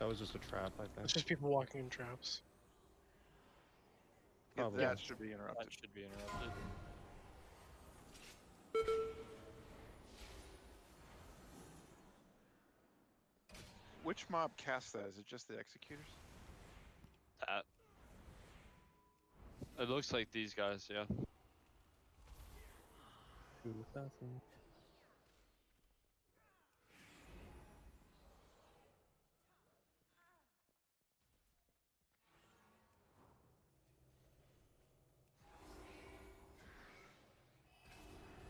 That was just a trap, I think. It's just people walking in traps. Yeah, Probably. that should be interrupted. That should be interrupted. Which mob casts that? Is it just the executors? That. It looks like these guys, yeah. 2000.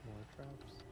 More traps.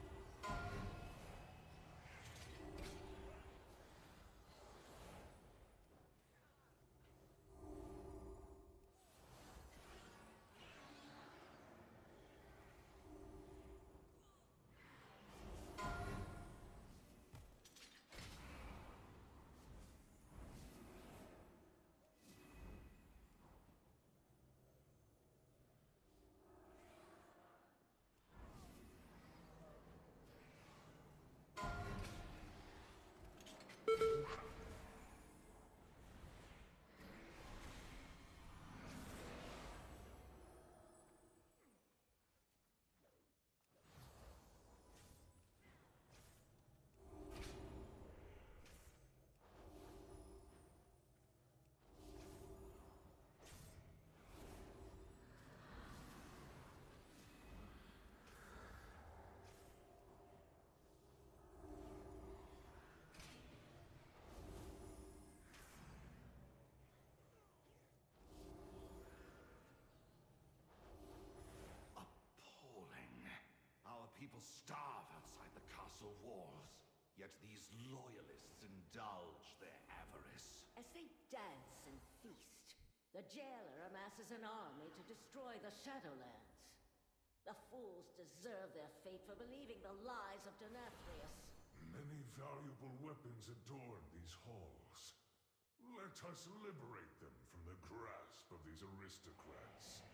Appalling. Our people starve outside the castle walls, yet these loyalists indulge their avarice. As they dance and feast, the jailer amasses an army to destroy the Shadowlands. The fools deserve their fate for believing the lies of Nathria. Many valuable weapons adorn these halls. Let us liberate them from the grasp of these aristocrats.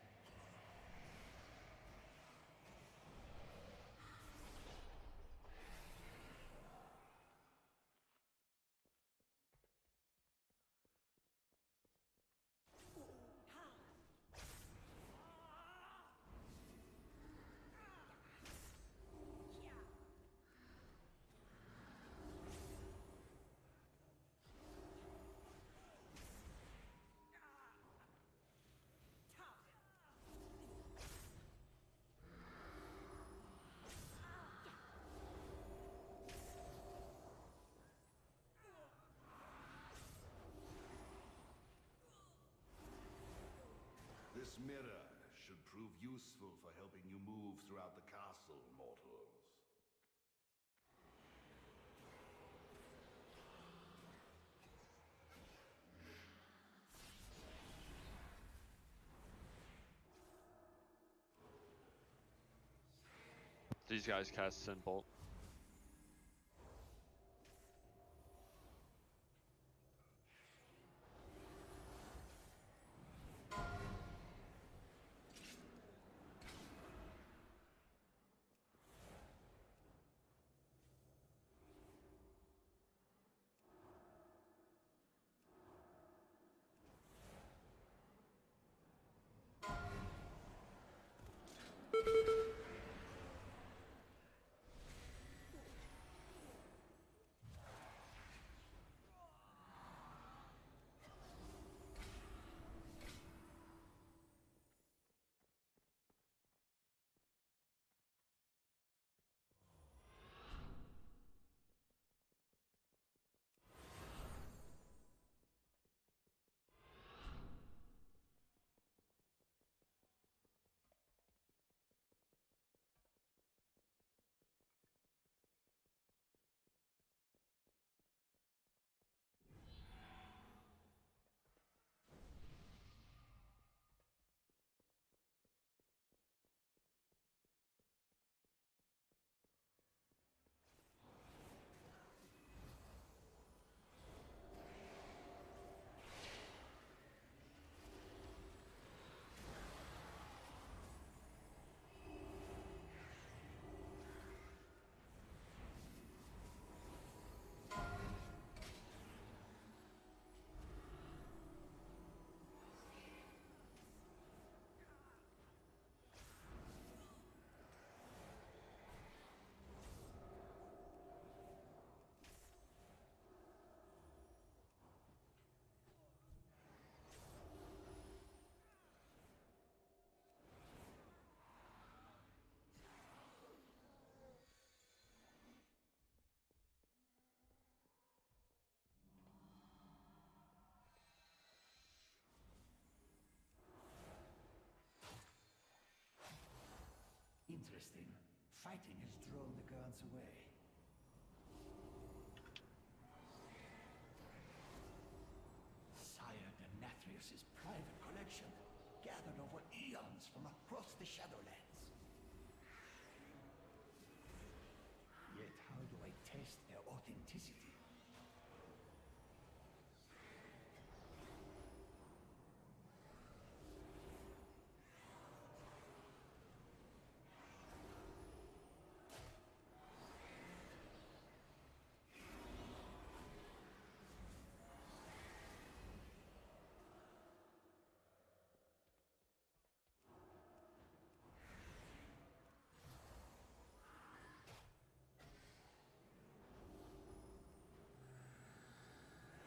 This mirror should prove useful for helping you move throughout the castle, mortals. These guys cast Sin Bolt. interesting. Fighting has drawn the guards away. Sire Nathrius' private collection, gathered over eons from across the Shadowlands. Yet how do I test their authenticity?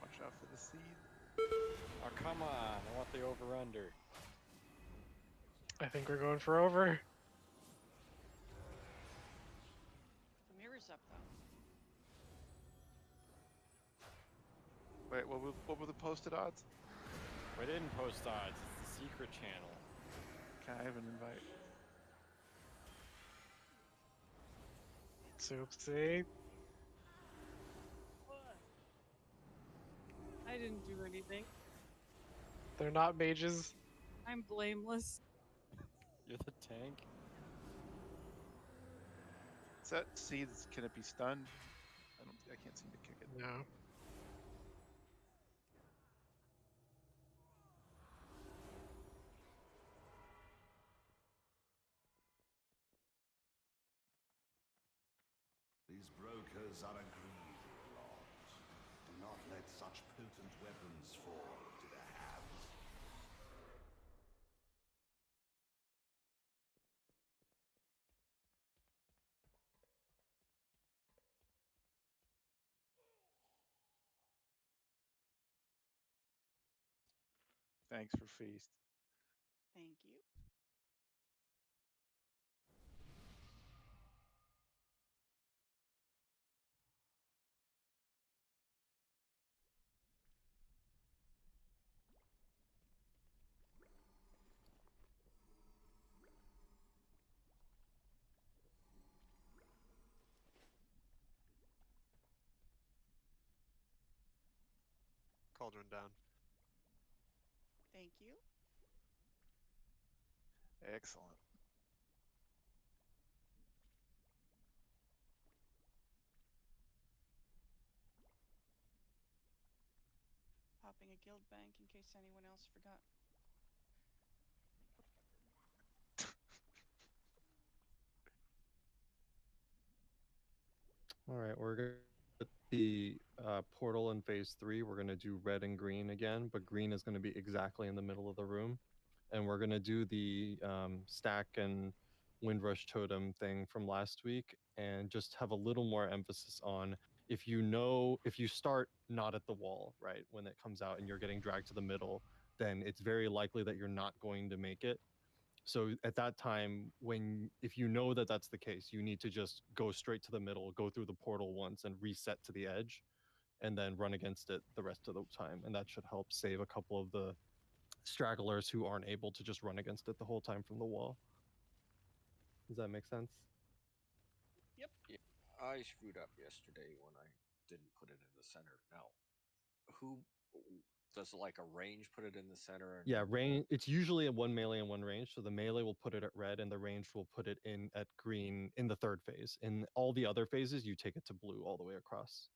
Watch out for the seed. Oh, come on. I want the over-under. I think we're going for over. The mirror's up though. Wait, what were the posted odds? We didn't post odds. It's the secret channel. Can I have an invite? Oopsie. What? I didn't do anything. They're not mages. I'm blameless. You're the tank. Is that seed? Can it be stunned? I can't seem to kick it. No. These brokers are a greedy lot. Do not let such potent weapons fall into their hands. Thanks for feast. Thank you. Cauldron down. Thank you. Excellent. Popping a guild bank in case anyone else forgot. All right, we're gonna put the portal in phase 3. We're gonna do red and green again, but green is gonna be exactly in the middle of the room, and we're gonna do the stack and Windrush totem thing from last week, and just have a little more emphasis on if you start not at the wall, right, when it comes out and you're getting dragged to the middle, then it's very likely that you're not going to make it. So at that time, if you know that that's the case, you need to just go straight to the middle, go through the portal once and reset to the edge, and then run against it the rest of the time. And that should help save a couple of the stragglers who aren't able to just run against it the whole time from the wall. Does that make sense? Yep. Yeah, I screwed up yesterday when I didn't put it in the center. Now, who does like a range put it in the center? And Yeah, range. It's usually a one melee and one range. So the melee will put it at red, and the range will put it in at green in the third phase. In all the other phases, you take it to blue all the way across.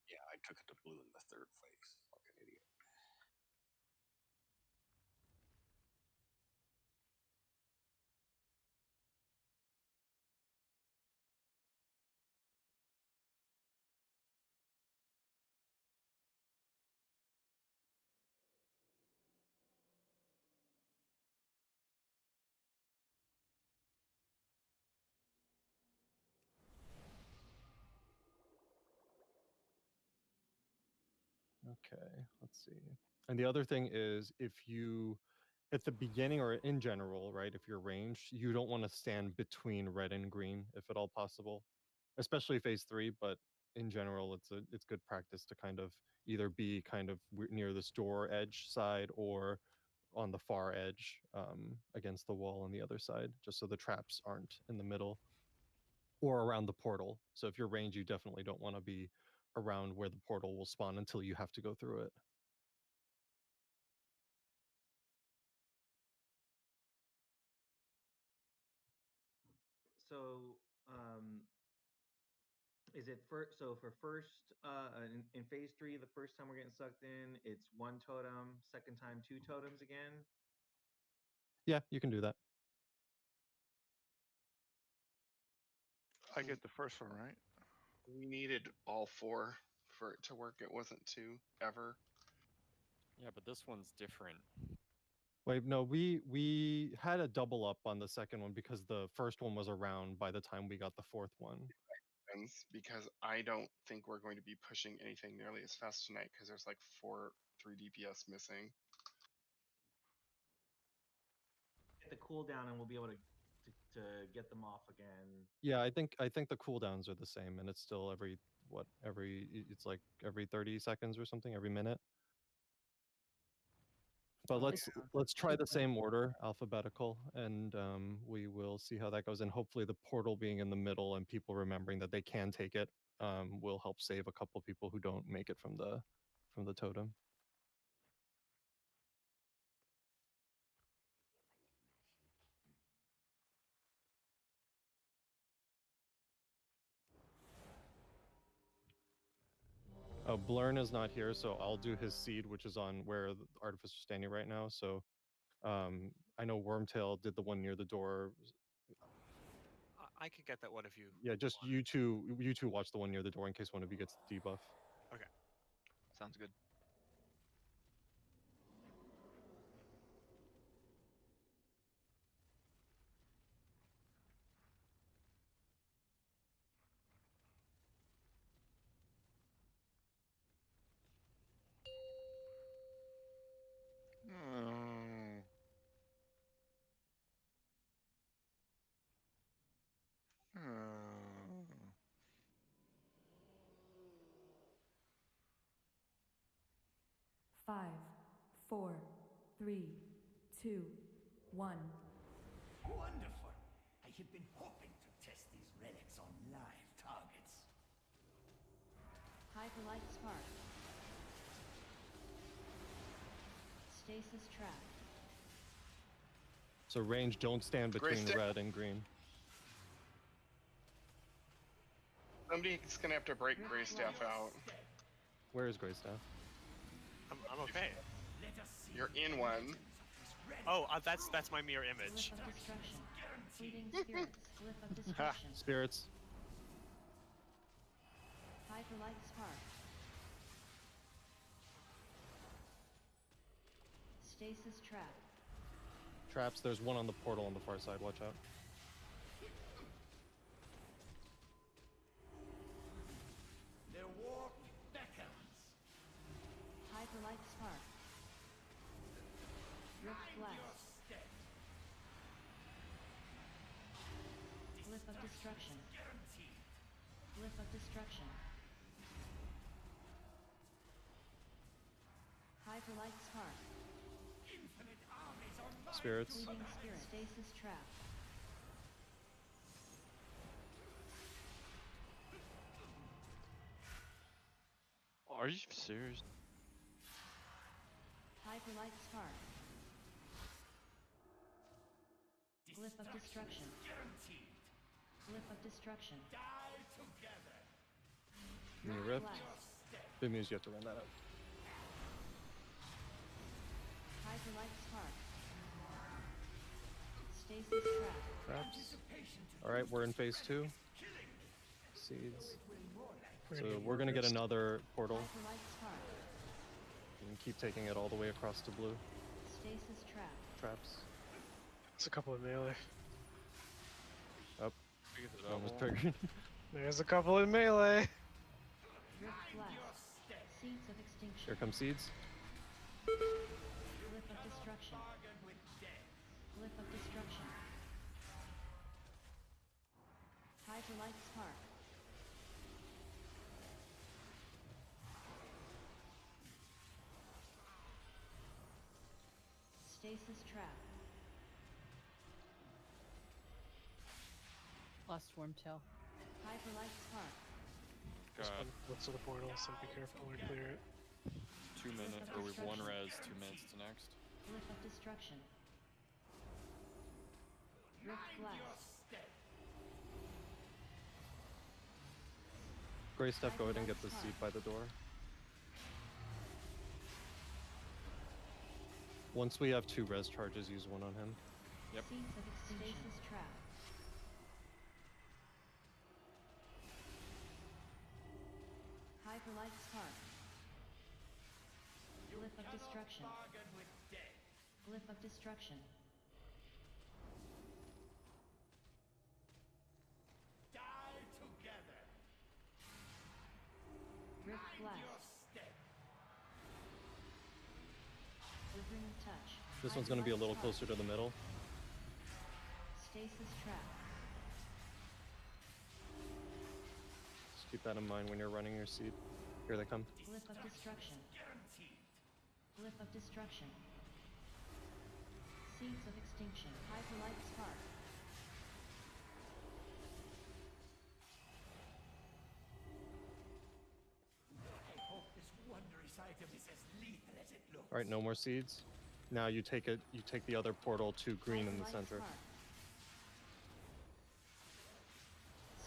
yeah, I took it to blue in the third phase, like an idiot. Okay, let's see. And the other thing is if you at the beginning or in general, right, if you're ranged, you don't want to stand between red and green if at all possible, especially phase 3, but in general it's good practice to kind of either be kind of near this door edge side or on the far edge against the wall on the other side, just so the traps aren't in the middle. or around the portal. So if you're range, you definitely don't want to be around where the portal will spawn until you have to go through it. So, is it first? So for first, in phase 3, the first time we're getting sucked in, it's 1 totem. Second time, 2 totems again. Yeah, you can do that. I get the first one, right? We needed all 4 for it to work. It wasn't 2 ever. Yeah, but this one's different. Wait, no, we had a double up on the second one because the first one was around by the time we got the fourth one. Because I don't think we're going to be pushing anything nearly as fast tonight because there's like 3 DPS missing. Get the cooldown, and we'll be able to get them off again. Yeah, I think the cooldowns are the same, and it's still it's like every 30 seconds or something, every minute. But let's try the same order, alphabetical, and we will see how that goes. And hopefully, the portal being in the middle and people remembering that they can take it will help save a couple people who don't make it from the totem. Blurn is not here, so I'll do his seed, which is on where the Artificer's standing right now. So I know Wormtail did the one near the door. I could get that one if you. Yeah, just you two watch the one near the door in case one of you gets the debuff. Okay. Sounds good. Oh. Oh. 5, 4, 3, 2, 1. Wonderful. I have been hoping to test these relics on live targets. Hyperlight spark. Stasis trap. So range, don't stand between Graystaff. red and green. Somebody's gonna have to break Graystaff out. Where is Graystaff? I'm okay. You're in one. Oh, that's my mirror image. Glyph of destruction. Fleeting spirits. Glyph of destruction. Spirits. Hyperlight spark. Stasis trap. Traps. There's one on the portal on the far side. Watch out. Their walk beckons. Hyperlight spark. Rift blast. Glyph of destruction. Glyph of destruction. Hyperlight spark. Spirits. Fleeting spirit. Stasis trap. Are you serious? Hyperlight spark. Glyph of destruction. Glyph of destruction. Give me a rift. Good news, you have to run that out. Hyperlight spark. Stasis trap. Traps. Alright, we're in phase 2. Seeds. So we're gonna get another portal. Hyperlight spark. And keep taking it all the way across to blue. Stasis trap. Traps. It's a couple of melee. Up. Almost triggered. There's a couple in melee. Rift blast. Seeds of extinction. Here come seeds. Glyph of destruction. Glyph of destruction. Hyperlight spark. Stasis trap. Lost Wormtail. Hyperlight spark. This Got one looks to the portal, so be careful when we clear it. 2 minutes, or we've 1 res, 2 minutes to next. Glyph of destruction. Rift blast. Gray Steph, go ahead and get the seat by the door. Once we have 2 res charges, use 1 on him. Yep. Seeds of extinction. Stasis trap. Hyperlight spark. Glyph of destruction. Glyph of destruction. Die together. Rift blast. Quivering touch. This one's going to be a little Hyperlight closer to the middle. Stasis trap. Just keep that in mind when you're running your seat. Here they come. Glyph of destruction. Glyph of destruction. Seeds of extinction. Hyperlight spark. I hope this wondrous item is as lethal as it looks. All right, no more seeds. Now you take it. You take the other portal to green in the Hyperlight center. spark.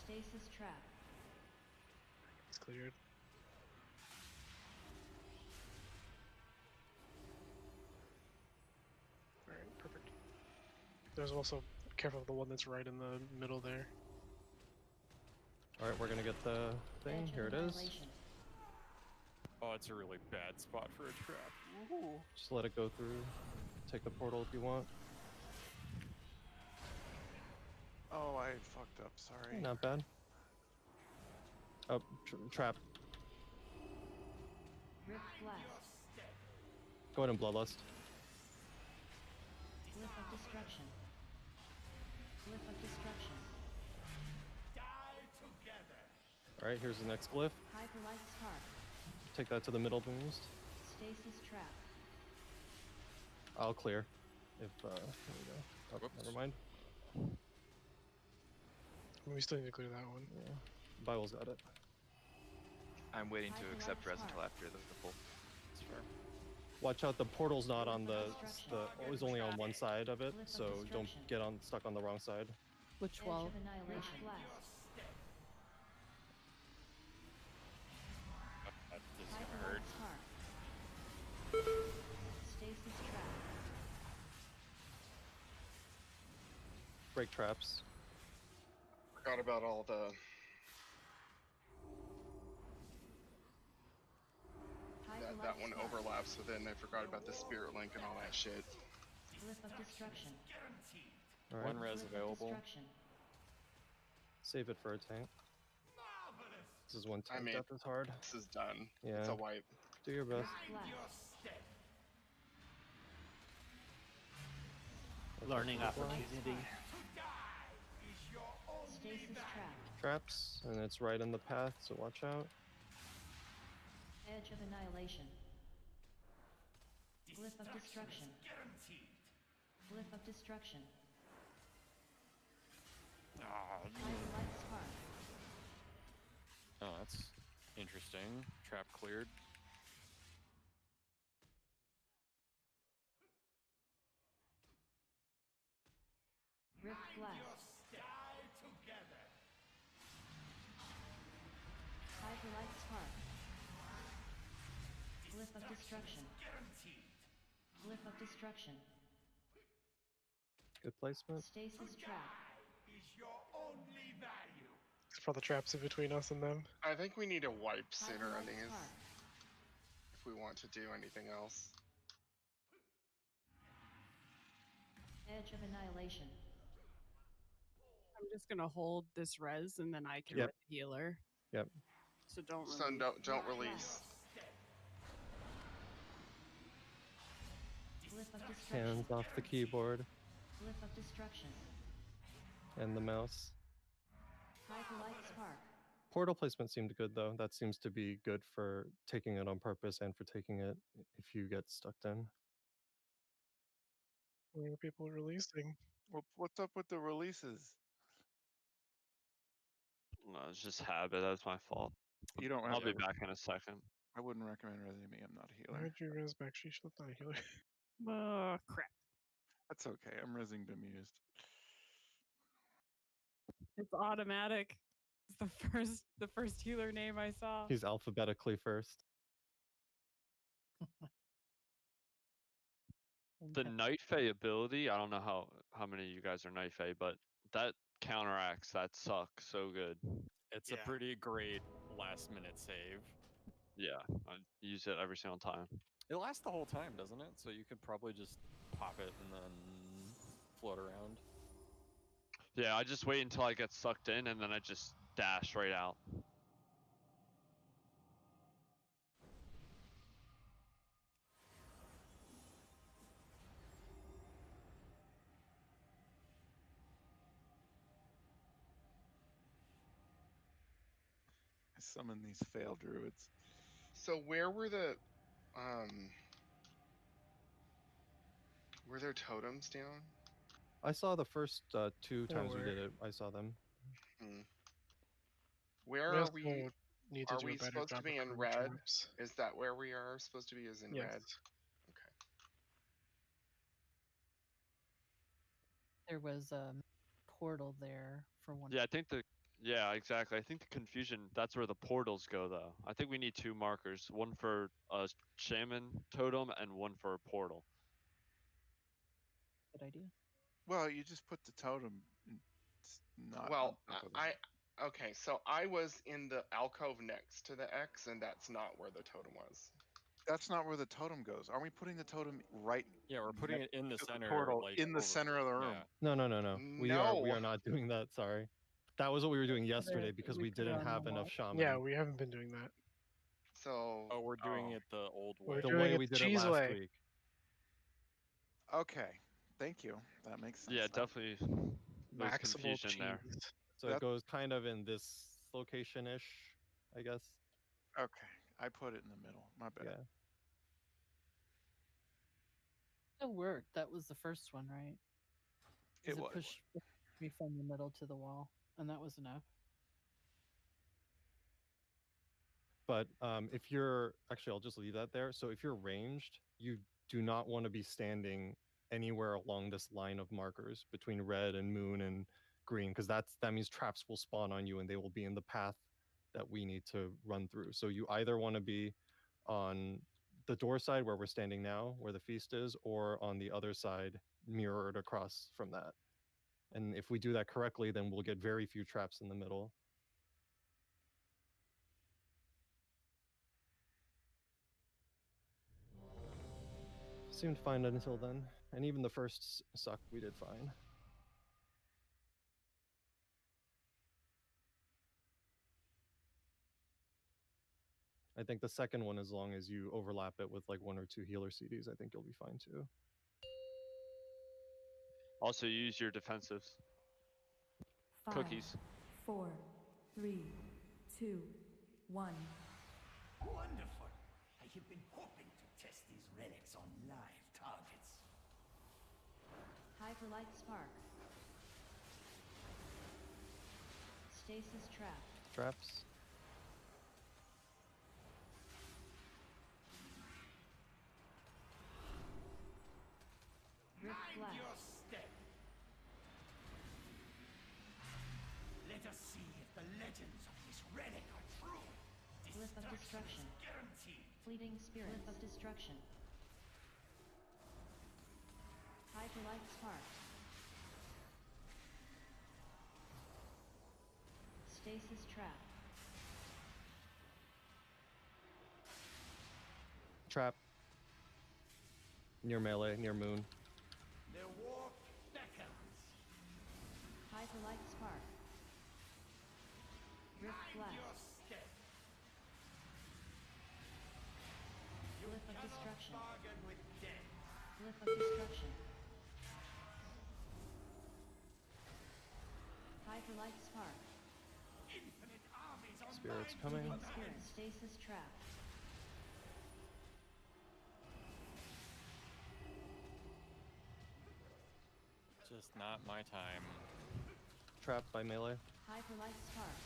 Stasis trap. It's cleared. Alright, perfect. There's also careful of the one that's right in the middle there. All right, we're gonna get the thing. Edge of Here it is. annihilation. Oh, it's a really bad spot for a trap. Woohoo. Just let it go through. Take the portal if you want. Oh, I fucked up. Sorry. Not bad. Oh, trap. Rift blast. Go ahead and bloodlust. Glyph of destruction. Glyph of destruction. Die together. All right, here's the next glyph. Hyperlight spark. Take that to the middle boost. Stasis trap. I'll clear. If there we go. Oh, Whoops. never mind. We still need to clear that one. Yeah. Bible's got it. I'm waiting to Hyperlight accept res spark. until after the pull. That's fair. Watch out, the portal's not on the Destruction. always only on one side of it, Glyph of so don't destruction. get on stuck on the wrong side. Which Edge wall? of annihilation. Blast. That is gonna Hyperlight hurt. spark. Stasis trap. Break traps. Forgot about all the. That one Hyperlight spark. overlaps with it, and I forgot about the spirit link and all that shit. Glyph of destruction. All right. 1 res Glyph of available. destruction. Save it for a tank. This is one I tank mean, death is hard. This is done. Yeah. It's a wipe. Do your best. Blast. Learning opportunity. Stasis trap. Traps, and it's right in the path, so watch out. Edge of annihilation. Glyph of destruction. Glyph of destruction. Ah, Hyperlight spark. oh, that's interesting. Trap cleared. Rift blast. Hyperlight spark. Glyph of destruction. Glyph of destruction. Good placement. Stasis trap. It's for the traps in between us and them. I think we need a wipe sooner on Hyperlight these spark. if we want to do anything else. Edge of annihilation. I'm just gonna hold this res and then I can Yep. with the healer. Yep. So don't So release. don't release. Glyph of destruction. Hands off the keyboard Glyph of destruction. and the mouse. Hyperlight spark. Portal placement seemed good though. That seems to be good for taking it on purpose and for taking it if you get stuck in. Where are people releasing? What's up with the releases? No, it's just habit. That's my fault. You don't I'll have be to. back in a second. I wouldn't recommend resing me. I'm not a Why healer. would you res back? She's not a healer. Crap. That's okay. I'm resing bemused. It's automatic. It's the first healer name I saw. He's alphabetically first. The Night Fae ability, I don't know how many of you guys are Night Fae, but that counteracts that suck so good. It's a pretty great last minute save. Yeah, I use it every single time. It lasts the whole time, doesn't it? So you could probably just pop it and then float around. Yeah, I just wait until I get sucked in and then I just dash right out. I summon these failed druids. So where were the were there totems down? I saw the first 2 There times we were. did it. I saw them. Where We are also we? need to Are do we a better supposed to job be in recruiting red? traps. Is that where we are supposed to be? Is in Yes. red? There was a portal there for one. Yeah, I think yeah, exactly. I think the confusion, that's where the portals go though. I think we need 2 markers, one for a shaman totem and one for a portal. Good idea. Well, you just put the totem not Well, on top of the... okay, so I was in the alcove next to the X, and that's not where the totem was. That's not where the totem goes. Are we putting the totem right? Yeah, we're putting it in the to center, portal, like in the over- center of the room. yeah. No. We are not doing that. Sorry. That was what we were doing yesterday because we put it didn't on the have enough wall. shaman. Yeah, we haven't been doing that. So. Oh, we're doing it the old way. We're The doing way it we the did it cheese last way. week. Okay, thank you. That makes sense. Yeah, now. definitely. There's Maximal confusion there. cheese. So it goes kind of in this location-ish, I guess. Okay, I put it in the middle. My bad. Yeah. It worked. That was the first one, right? 'Cause It was. pushed me from the middle to the wall, and that was enough. But if you're actually, I'll just leave that there. So if you're ranged, you do not want to be standing anywhere along this line of markers between red and moon and green, because that means traps will spawn on you and they will be in the path that we need to run through. So you either want to be on the door side where we're standing now, where the feast is, or on the other side, mirrored across from that. And if we do that correctly, then we'll get very few traps in the middle. Seemed fine until then, and even the first suck we did fine. I think the second one, as long as you overlap it with like 1 or 2 healer CDs, I think you'll be fine too. Also use your defensives. 5, Cookies. 4, 3, 2, 1. Wonderful. I have been hoping to test these relics on live targets. Hyperlight spark. Stasis trap. Traps. Rift Mind blast. your step. Let us see if the legends of this relic are true. Glyph of destruction. Is guaranteed. Fleeting spirit. Glyph of destruction. Hyperlight spark. Stasis trap. Trap. Near melee, near moon. The war beckons. Hyperlight spark. Rift Mind blast. your step. Glyph of Cannot destruction. bargain with death. Glyph of destruction. Hyperlight spark. Infinite armies are Spirits mine coming. to Fleeting spirit. command. Stasis trap. Just not my time. Trap by melee. Hyperlight spark.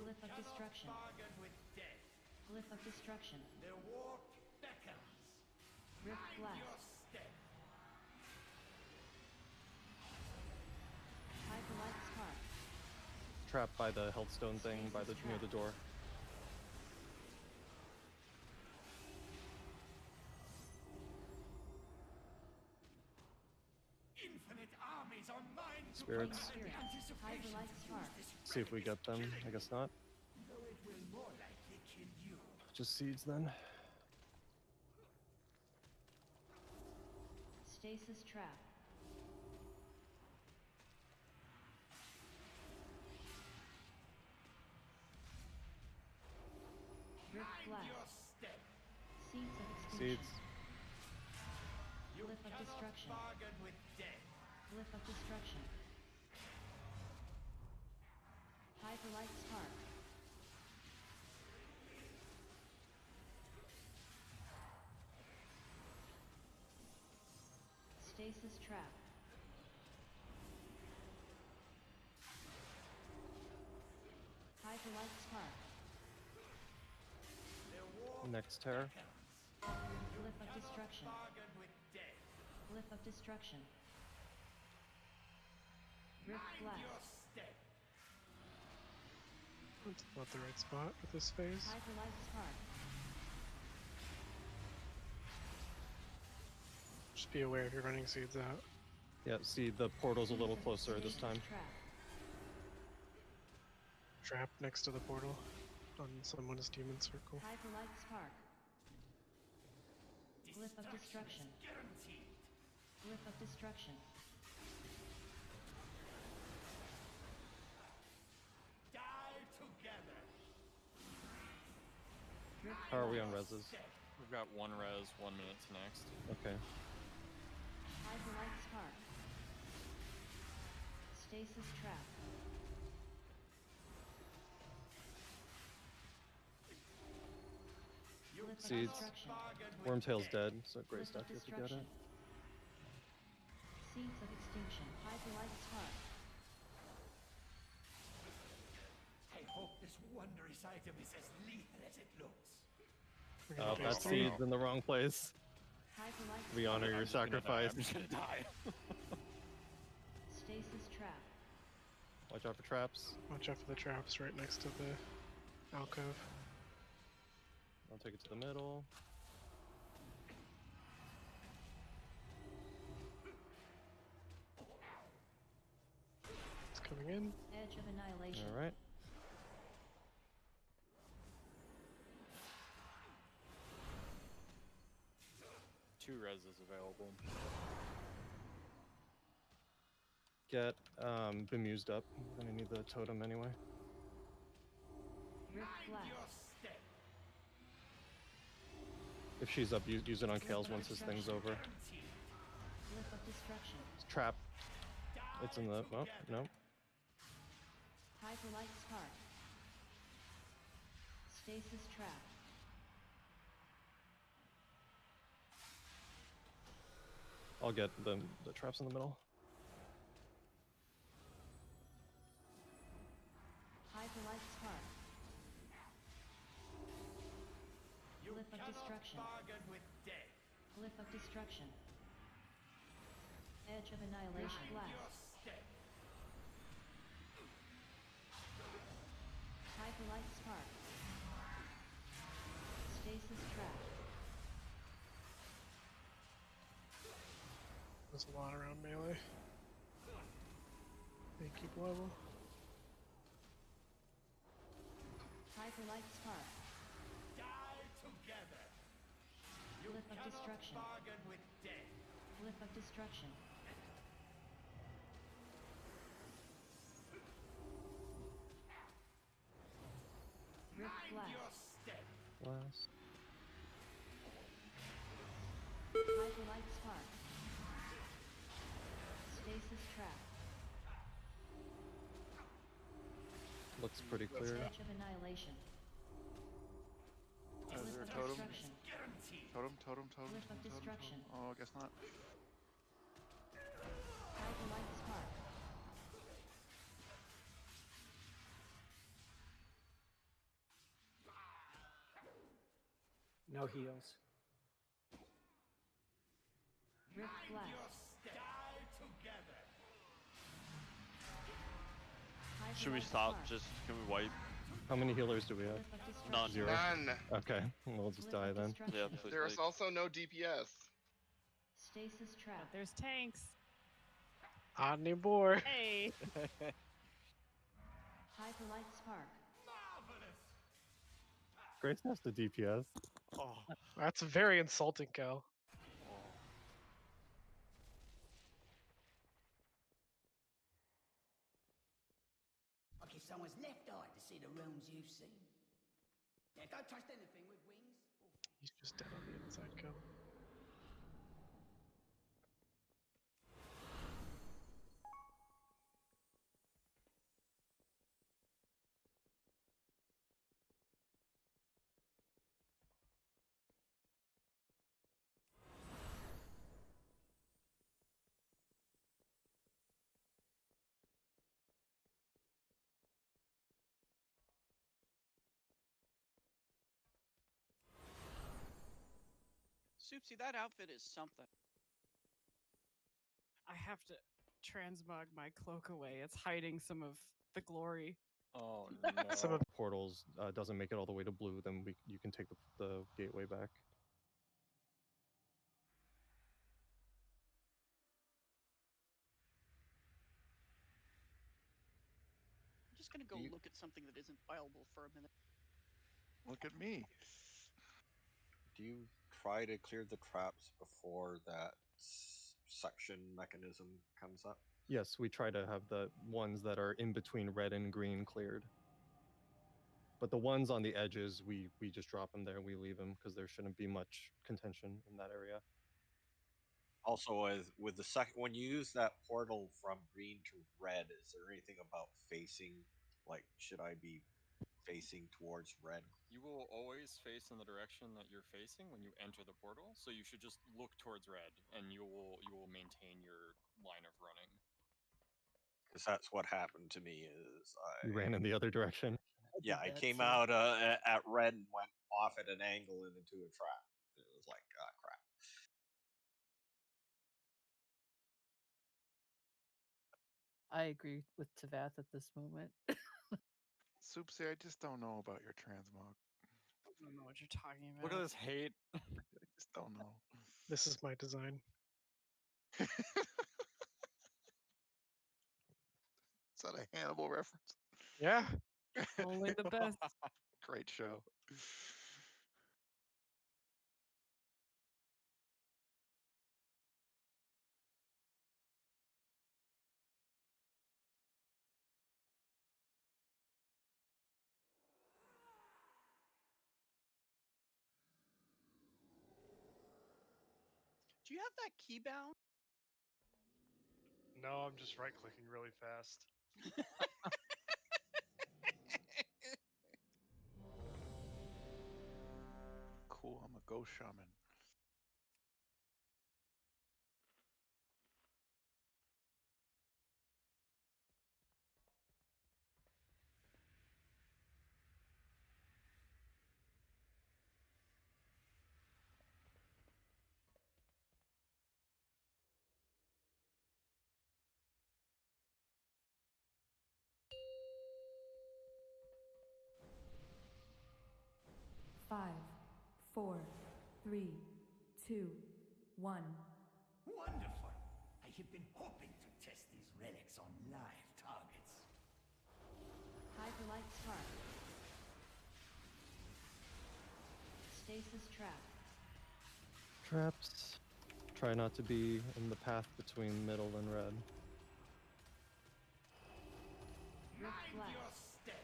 Glyph of destruction. Bargain with death. Glyph of destruction. The war beckons. Rift Mind your blast. step. Hyperlight spark. Trapped by the healthstone thing by the near the door. Infinite armies are mine to Spirits. command in anticipation Hyperlight to spark. use this See if we get them. I guess not. though it will more likely kill you. Just seeds then. Stasis trap. Rift Mind your blast. step. Seeds of extinction. Seeds. You Glyph of cannot destruction. bargain with death. Glyph of destruction. Hyperlight spark. Stasis trap. Hyperlight spark. Next terror. Glyph of destruction. Bargain with death. Glyph of destruction. Rift Mind your blast. step. That's not the right spot with this phase. Hyperlight spark. Just be aware if you're running seeds out. Yeah, see the portal's a little closer this time. Trap. Trap next to the portal on someone's demon circle. Hyperlight spark. Glyph of destruction. Guaranteed. Glyph of destruction. Die together. Rift How are we on blast. reses? We've got 1 res, 1 minute to next. Okay. Hyperlight spark. Stasis trap. Glyph of Seeds. destruction. Wormtail's dead, so Grey Glyph Stack of if you get destruction. it. Seeds of extinction. Hyperlight spark. I hope this wondrous item is as lethal as it looks. We're Oh, gonna phase that three. seed's in the wrong place. Hyperlight We spark. honor your I'm just gonna die, sacrifice. I'm just gonna die. Stasis trap. Watch out for traps. Watch out for the traps right next to the alcove. I'll take it to the middle. It's coming in. Edge of annihilation. All right. Two reses available. Get bemused up. I'm gonna need the totem anyway. Rift Mind blast. your step. If she's up, use it on Kales once this thing's over. Guaranteed. Glyph of destruction. It's trap. It's in the. Oh, no. Hyperlight spark. Stasis trap. I'll get the traps in the middle. Hyperlight spark. You Glyph of cannot destruction. bargain with death. Glyph of destruction. Edge of annihilation. Mind your Blast. step. Hyperlight spark. Stasis trap. There's a lot around melee. They keep level. Hyperlight spark. Die together. You Glyph of cannot destruction. bargain with death. Glyph of destruction. Rift Mind your blast. step. Last. Hyperlight spark. Stasis trap. Looks pretty clear. Edge of annihilation. Is Glyph there a of totem? destruction. Guaranteed. Totem, totem, totem, Glyph of totem, totem, destruction. totem. Oh, I guess not. Hyperlight spark. No heals. Rift Blast. Die together. Should we stop? Just can we wipe? How many healers do we have? None. Zero. None. Okay, we'll just die then. Yeah, please, There's like- also no DPS. Stasis trap. There's tanks. Omnivore. Hey. Hyperlight spark. Grace has the DPS. Oh. That's very insulting, Cal. I give someone's left eye to see the realms you've seen. Yeah, don't trust anything with wings. He's just dead on the inside, Cal. Soupsy, that outfit is something. I have to transmog my cloak away. It's hiding some of the glory. Oh Some of portals doesn't make it all the way to blue, then you can take the gateway back. I'm just gonna go look at something that isn't viable for a minute. Look at me. Do you try to clear the traps before that suction mechanism comes up? Yes, we try to have the ones that are in between red and green cleared. But the ones on the edges, we just drop them there and we leave them because there shouldn't be much contention in that area. Also, with the second, when you use that portal from green to red, is there anything about facing? Like, should I be facing towards red? You will always face in the direction that you're facing when you enter the portal, so you should just look towards red, and you will maintain your line of running. Because that's what happened to me. Is You ran in the other direction. I came out at red and went off at an angle and into a trap. It was like, ah, crap. I agree with Tavath at this moment. Soupsy, I just don't know about your transmog. I don't know what you're talking about. Look at this hate. I just don't know. This is my design. Is that a Hannibal reference? Yeah. Only the best. Great show. Do you have that key bound? No, I'm just right clicking really fast. Cool, I'm a ghost shaman. Five, 4, 3, 2, 1. Wonderful. I have been hoping to test these relics on live targets. Hyperlight spark. Stasis trap. Traps. Try not to be in the path between middle and red. Rift Mind your blast. step.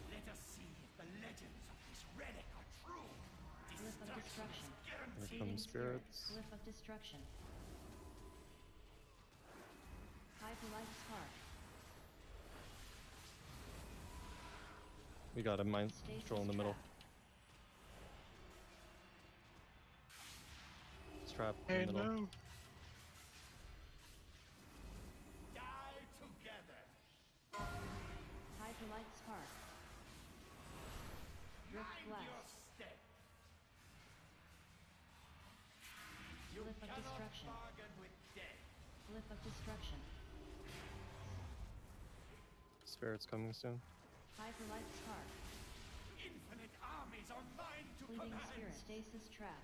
Let us see if the legends of this relic are true. Glyph of destruction. Here come spirits. Glyph of destruction. Hyperlight spark. We got a mind Stasis control in the middle. trap. It's trapped in Hey, the middle. no. Die together. Hyperlight spark. blast. step. Glyph of destruction. Bargain with death. Glyph of destruction. Spirit's coming soon. Hyperlight spark. Infinite armies are mine to Fleeting command. spirit. Stasis trap.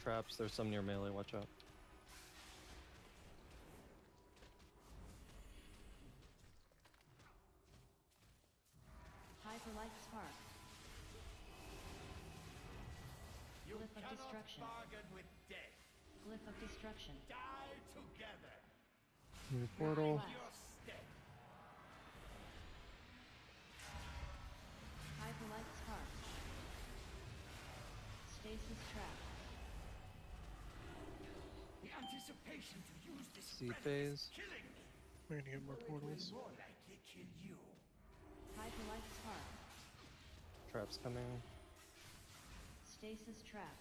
Traps, there's some near melee, watch out. Hyperlight spark. You Glyph of cannot destruction. bargain with death. Glyph of destruction. Die together. New portal. Mind your step. Hyperlight spark. Stasis trap. The anticipation to use this Seed relic phase. is killing me. We're gonna get more Though it will portals. more likely kill you. Hyperlight spark. Traps coming. Stasis trap.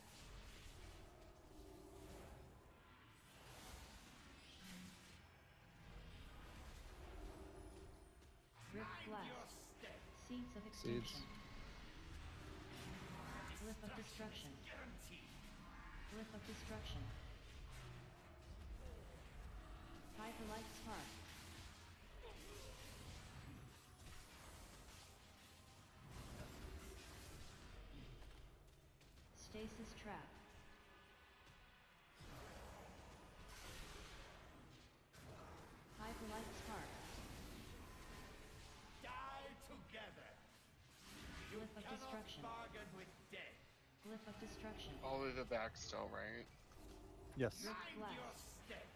Rift blast. Seeds of extinction. Glyph of destruction. Glyph of destruction. Hyperlight spark. Stasis trap. Hyperlight spark. Die together. You Glyph of cannot destruction. bargain with death. Glyph of destruction. All the way to the back still, right? Yes. Rift Mind your blast. step.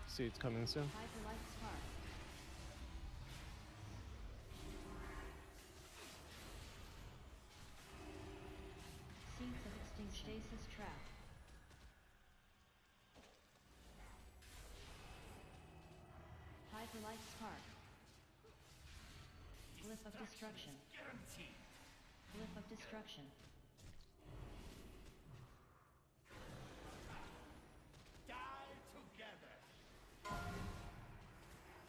Seed's coming soon. Hyperlight spark. Seeds of extinction. Stasis trap. Hyperlight spark. Glyph of destruction. Guaranteed. Glyph of destruction. Die together.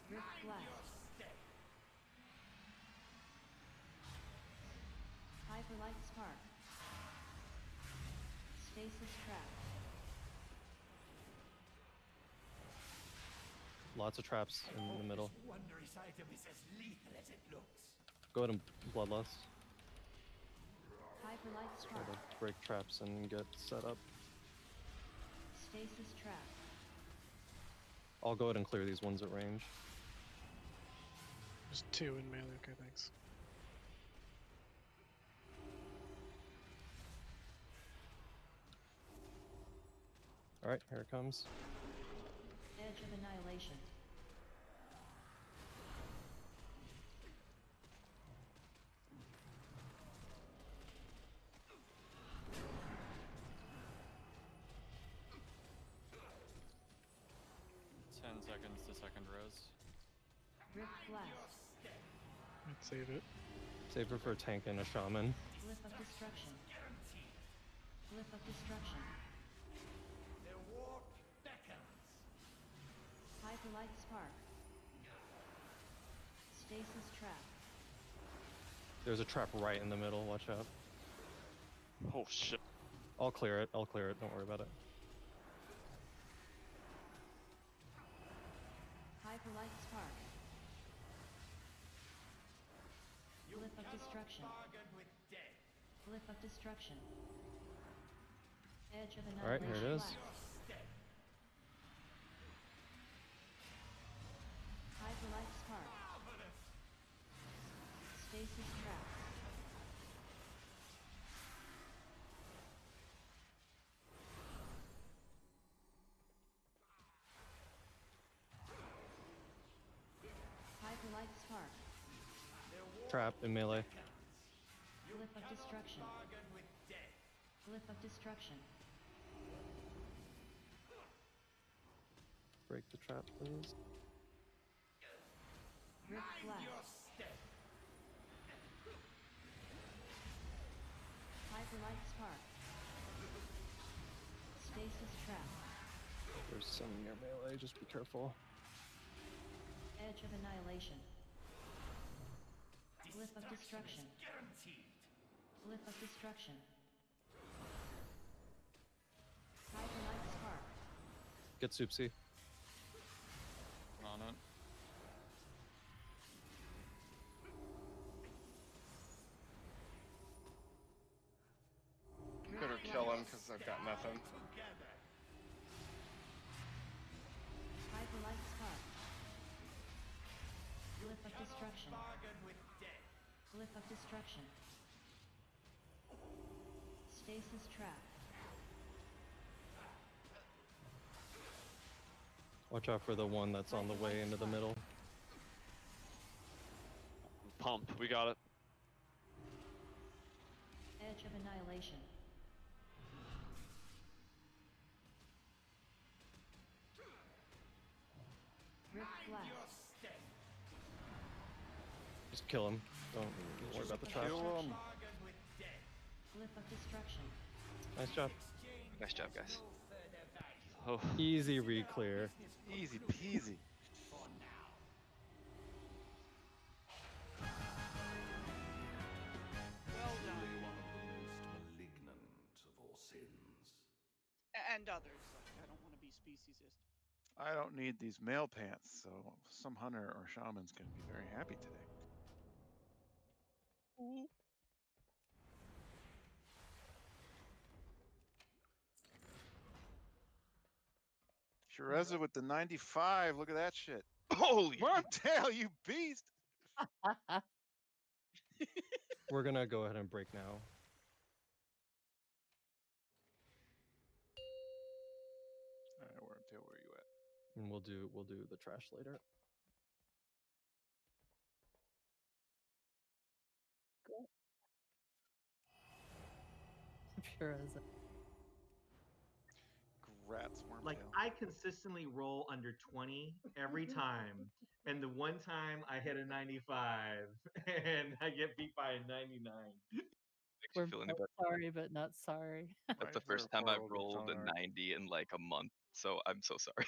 Rift Mind blast. your step. Hyperlight spark. Stasis trap. Lots of traps in the middle. This wondrous item is as lethal as it looks. Go ahead and bloodlust. Hyperlight Try spark. to break traps and get set up. Stasis trap. I'll go ahead and clear these ones at range. There's two in melee. Okay, thanks. Alright, here it comes. Edge of annihilation. Seconds to second rose. Rift blast. I'd save it. Save her for a tank and a shaman. Glyph of destruction. Glyph of destruction. The warp beckons. Hyperlight spark. Stasis trap. There's a trap right in the middle, watch out. Oh shit. I'll clear it, don't worry about it. Hyperlight spark. Glyph of destruction. Bargain with death. Glyph of destruction. Edge of Alright, annihilation. here it is. Blast. Hyperlight spark. Stasis trap. Hyperlight spark. Trap in melee. Glyph of destruction. Bargain with death. Glyph of destruction. Break the trap, please. Rift Mind your blast. step. Hyperlight spark. Stasis trap. There's some near melee, just be careful. Edge of annihilation. Glyph of destruction. Guaranteed. Glyph of destruction. Hyperlight spark. Get Soupsy. On it. Better kill him because I've got nothing. Hyperlight spark. Glyph of destruction. Glyph of destruction. Stasis trap. Watch out for the one that's on the way into the middle. Pump. We got it. Edge of annihilation. Rift blast. Just kill him. Don't worry about the trash. Kill him. Glyph of destruction. Nice job. Nice job, guys. Oh. Easy re-clear. Easy peasy. Well done. Only one of the most malignant of all sins. And others. Like, I don't want to be speciesist. I don't need these mail pants, so some hunter or shaman's going to be very happy today. Shereza with the 95. Look at that shit. Holy Martel, you beast! We're gonna go ahead and break now. All right, Wormtail, where are you at? And we'll do the trash later. Pure as Grats, Wormtail. Like I consistently roll under 20 every time, and the one time I hit a 95, and I get beat by a 99. Makes you feel any better. sorry, but not sorry. That's the first time I've rolled a 90 in like a month, so I'm so sorry.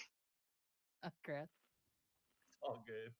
Congrats. It's all good.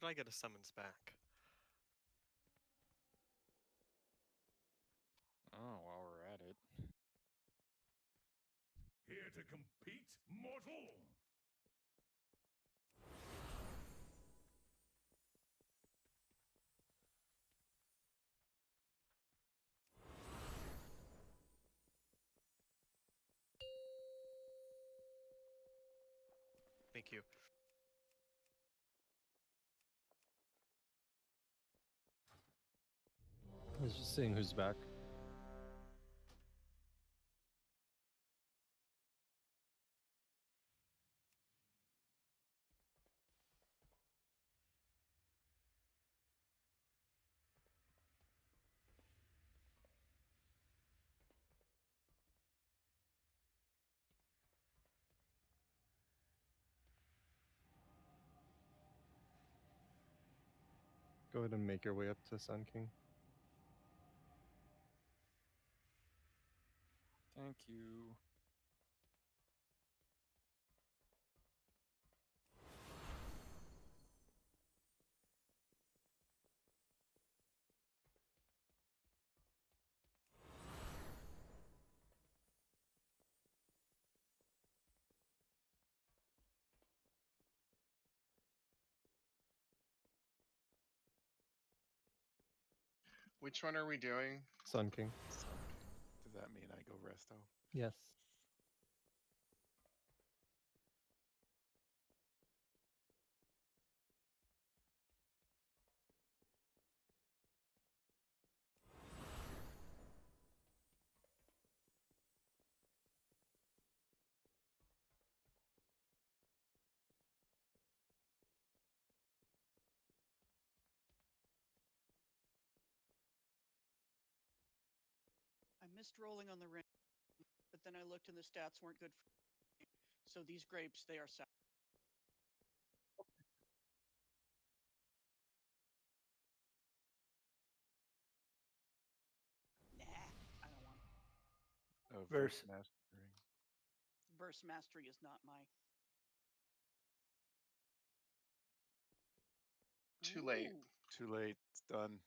could I get a summons back? Oh, while we're at it. Here to compete, mortal? Thank you. I was just seeing who's back. Go ahead and make your way up to Sun King. Thank you. Which one are we doing? Sun King. Does that mean I go resto? Yes. I missed rolling on the ring, but then I looked and the stats weren't good for me. So these grapes, they are sour. Nah, I don't want it. Oh, Verse. mastering. Burst mastery is not my. Too late. Ooh. Too late. It's done.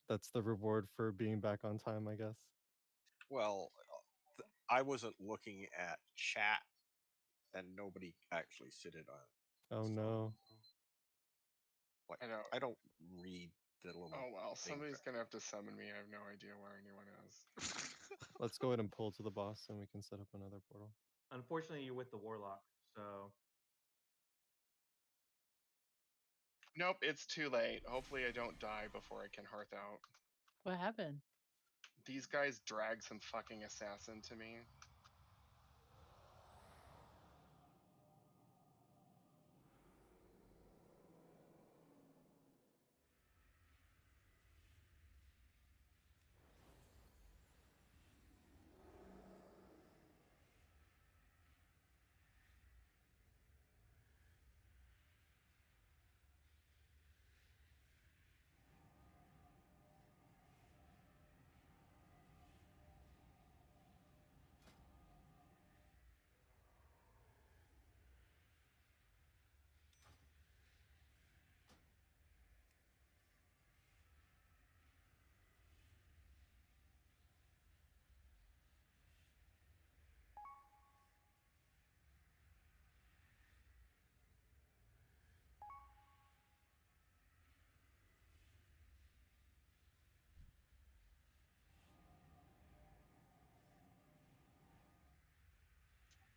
That's the reward for being back on time, I guess. Well, I wasn't looking at chat, and nobody actually said it on. Oh no. Like, I don't. I don't read the little. Oh well, things somebody's that- gonna have to summon me. I have no idea where anyone is. Let's go ahead and pull to the boss and we can set up another portal. Unfortunately, you're with the warlock, so Nope, it's too late. Hopefully I don't die before I can hearth out. What happened? These guys drag some fucking assassin to me.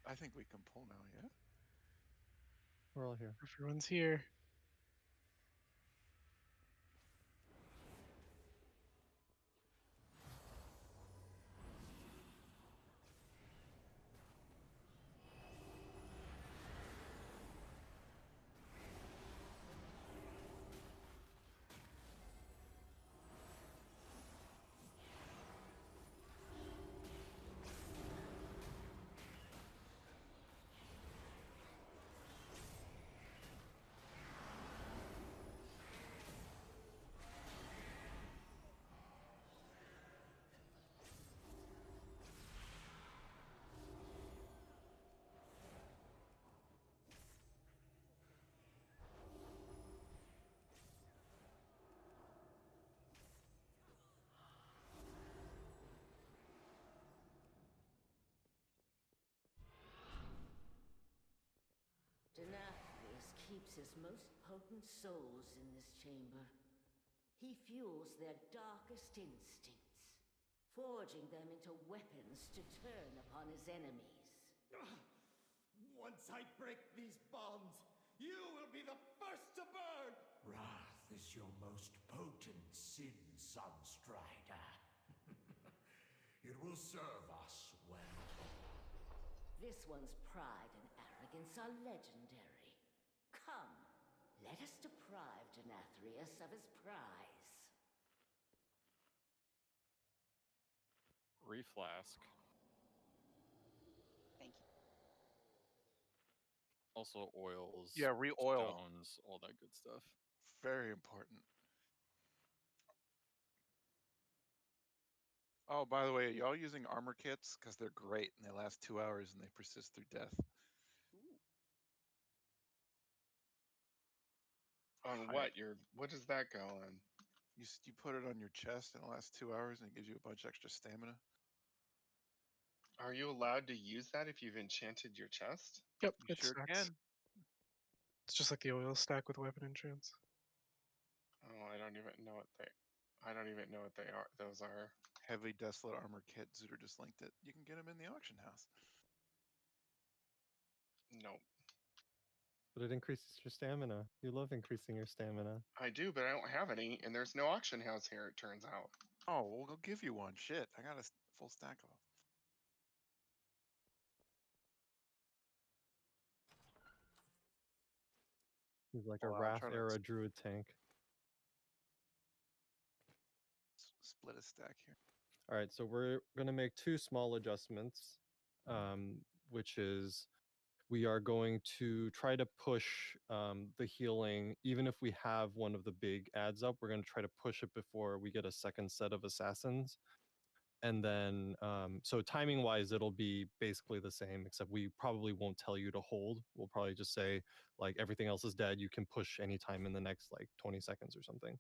I think we can pull now, yeah? We're all here. Everyone's here. keeps his most potent souls in this chamber. He fuels their darkest instincts, forging them into weapons to turn upon his enemies. Once I break these bonds, you will be the first to burn! Wrath is your most potent sin, Sunstrider. It will serve us well. This one's pride and arrogance are legendary. Come, let us deprive Nathrius of his prize. Reflask. Thank you. Also oils. Yeah, re-oil. Stones, all that good stuff. Very important. Oh, by the way, are y'all using armor kits? Because they're great and they last 2 hours and they persist through death. On what? What does that go on? You put it on your chest and it lasts 2 hours and it gives you a bunch extra stamina. Are you allowed to use that if you've enchanted your chest? Yep, You it sure stacks. can. It's just like the oil stack with weapon enchants. Oh, I don't even know what they are. Those are. Heavy Desolate Armor Kit. Zooter just linked it. You can get them in the auction house. Nope. But it increases your stamina. You love increasing your stamina. I do, but I don't have any, and there's no auction house here, it turns out. Oh, we'll go give you one. Shit, I got a full stack of them. He's like Well, a I'll Wrath try to era druid tank. split a stack here. All right, so we're going to make 2 small adjustments, which is we are going to try to push the healing. Even if we have one of the big ads up, we're going to try to push it before we get a second set of assassins. And then, so timing wise, it'll be basically the same, except we probably won't tell you to hold. We'll probably just say, like, everything else is dead. You can push anytime in the next, like, 20 seconds or something.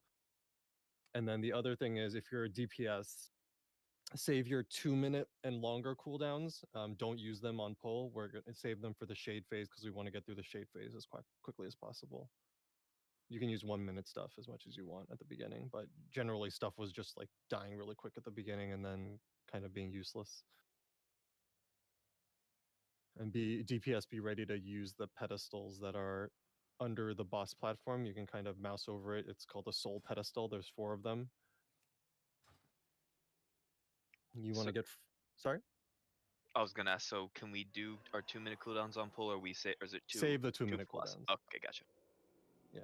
And then the other thing is, if you're a DPS, save your 2-minute and longer cooldowns. Don't use them on pull. We're going to save them for the shade phase because we want to get through the shade phase as quickly as possible. You can use 1-minute stuff as much as you want at the beginning, but generally stuff was just like dying really quick at the beginning and then kind of being useless. And DPS be ready to use the pedestals that are under the boss platform. You can kind of mouse over it. It's called a soul pedestal. There's 4 of them. You want to get sorry? I was gonna ask. So can we do our 2-minute cooldowns on pull, or we say, or is it two? Save the 2 2 minute plus? cooldowns. Okay, gotcha. Yeah.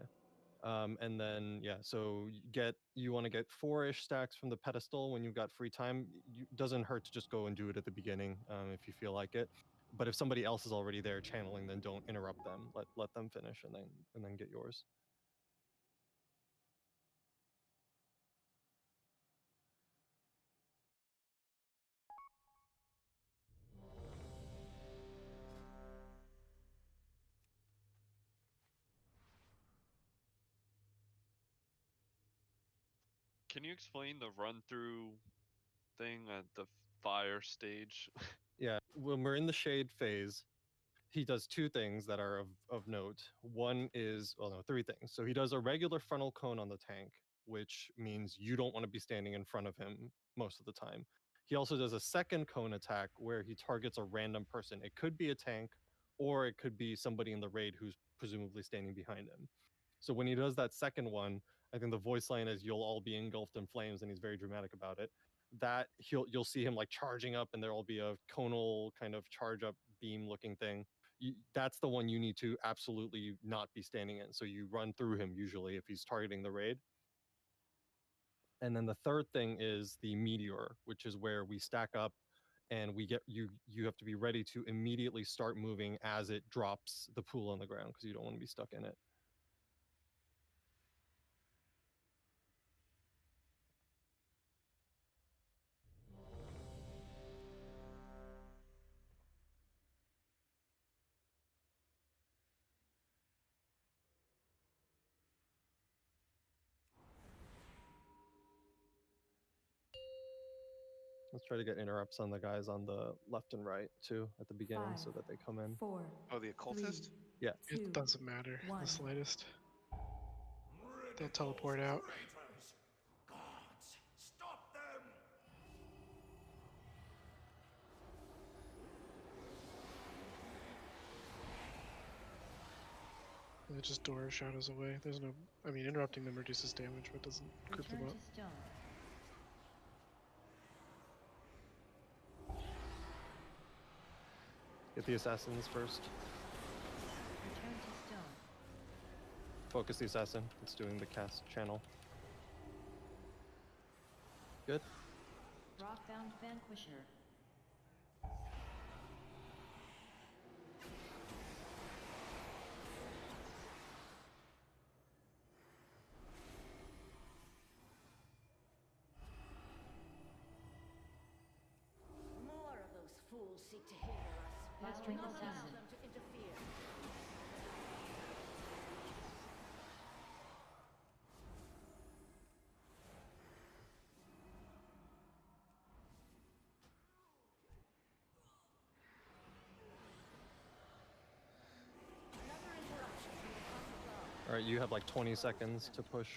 And then so you want to get 4-ish stacks from the pedestal when you've got free time. Doesn't hurt to just go and do it at the beginning if you feel like it. But if somebody else is already there channeling, then don't interrupt them. Let them finish and then get yours. Can you explain the run through thing at the fire stage? Yeah, when we're in the shade phase, he does 2 things that are of note. One is, well, no, 3 things. So he does a regular frontal cone on the tank, which means you don't want to be standing in front of him most of the time. He also does a second cone attack where he targets a random person. It could be a tank, or it could be somebody in the raid who's presumably standing behind him. So when he does that second one, I think the voice line is "You'll all be engulfed in flames," and he's very dramatic about it. That you'll see him like charging up, and there'll be a conal kind of charge up beam looking thing. That's the one you need to absolutely not be standing in. So you run through him usually if he's targeting the raid. And then the third thing is the meteor, which is where we stack up and we get you have to be ready to immediately start moving as it drops the pool on the ground because you don't want to be stuck in it. Let's try to get interrupts on the guys on the left and right too at the beginning 5, so that they come in. 4, Oh, the occultist? Yeah. It doesn't matter in 1. the slightest. They'll teleport out. Traitors! Guards, stop them! It just door shadows away. There's no. I mean, interrupting them reduces damage, but doesn't group them Return up. to stone. Get the assassins first. Return to stone. Focus the assassin. It's doing the cast channel. Good. Rockbound Vanquisher. More of those fools seek to hinder us. We will Mastering not allow assassin. them to interfere. Another interruption from the top above. All right, you have like 20 seconds to push.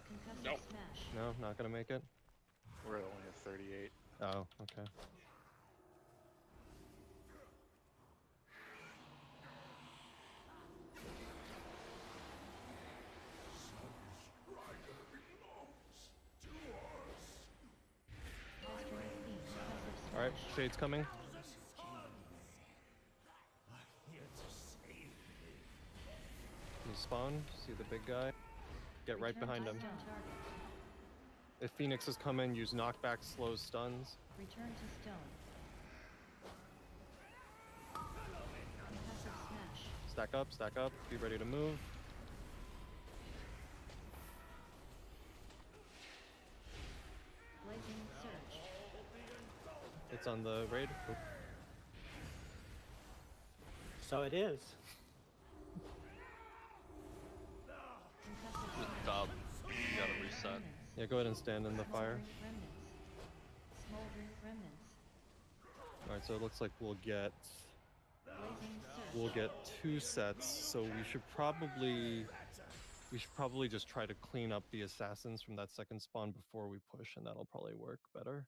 Concussive Nope. smash. No, not gonna make it. We're only at 38. Oh, okay. Sunstrider belongs to us. Mastering theme. Concussive All right, smash. Shade's coming. Here to save me. You spawn. See the big guy. Get right Return behind to him. stone target. If Phoenix is coming, use knockback, slows, stuns. Return to stone. Concussive smash. Stack up, stack up. Be ready to move. Blazing surge. It's on the raid. Oop. So it is. Concussive Just smash. dub. You gotta reset. Remnants. Yeah, go ahead and stand in the fire. Smoldering remnants. Smoldering remnants. All right, so it looks like we'll get Blazing surge. 2 sets. So we should probably just try to clean up the assassins from that second spawn before we push, and that'll probably work better.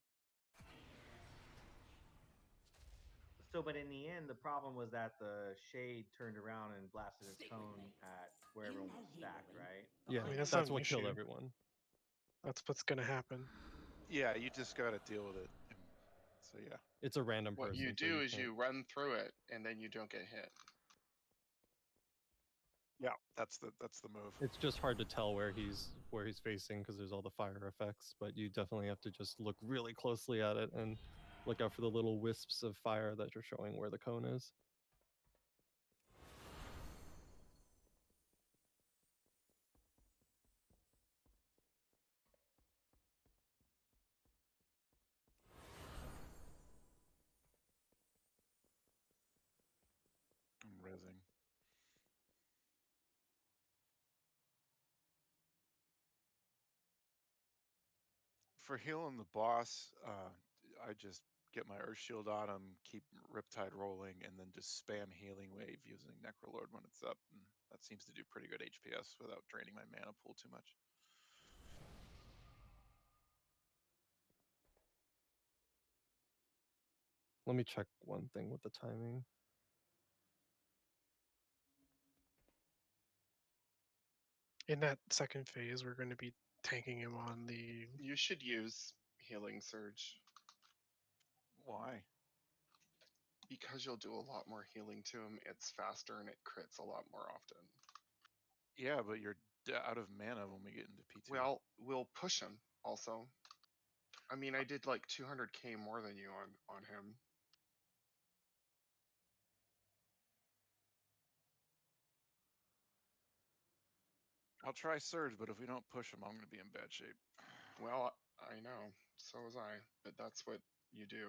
So, but in the end, the problem was that the shade turned around and blasted its cone at where everyone was stacked, right? Yeah, I mean, that's that's not an what killed issue. everyone. That's what's gonna happen. Yeah, you just got to deal with it. So yeah. It's a random What person. you so do is can't- you run through it, and then you don't get hit. Yeah, that's the move. It's just hard to tell where he's facing because there's all the fire effects, but you definitely have to just look really closely at it and look out for the little wisps of fire that are showing where the cone is. I'm rezzing. For healing the boss, I just get my Earth Shield on him, keep Riptide rolling, and then just spam Healing Wave using Necrolord when it's up. And that seems to do pretty good HPS without draining my mana pool too much. Let me check one thing with the timing. In that second phase, we're going to be tanking him on the. You should use Healing Surge. Why? Because you'll do a lot more healing to him. It's faster and it crits a lot more often. Yeah, but you're out of mana when we get into P2. Well, we'll push him also. I mean, I did like 200k more than you on him. I'll try Surge, but if we don't push him, I'm going to be in bad shape. Well, I know. So was I. But that's what you do.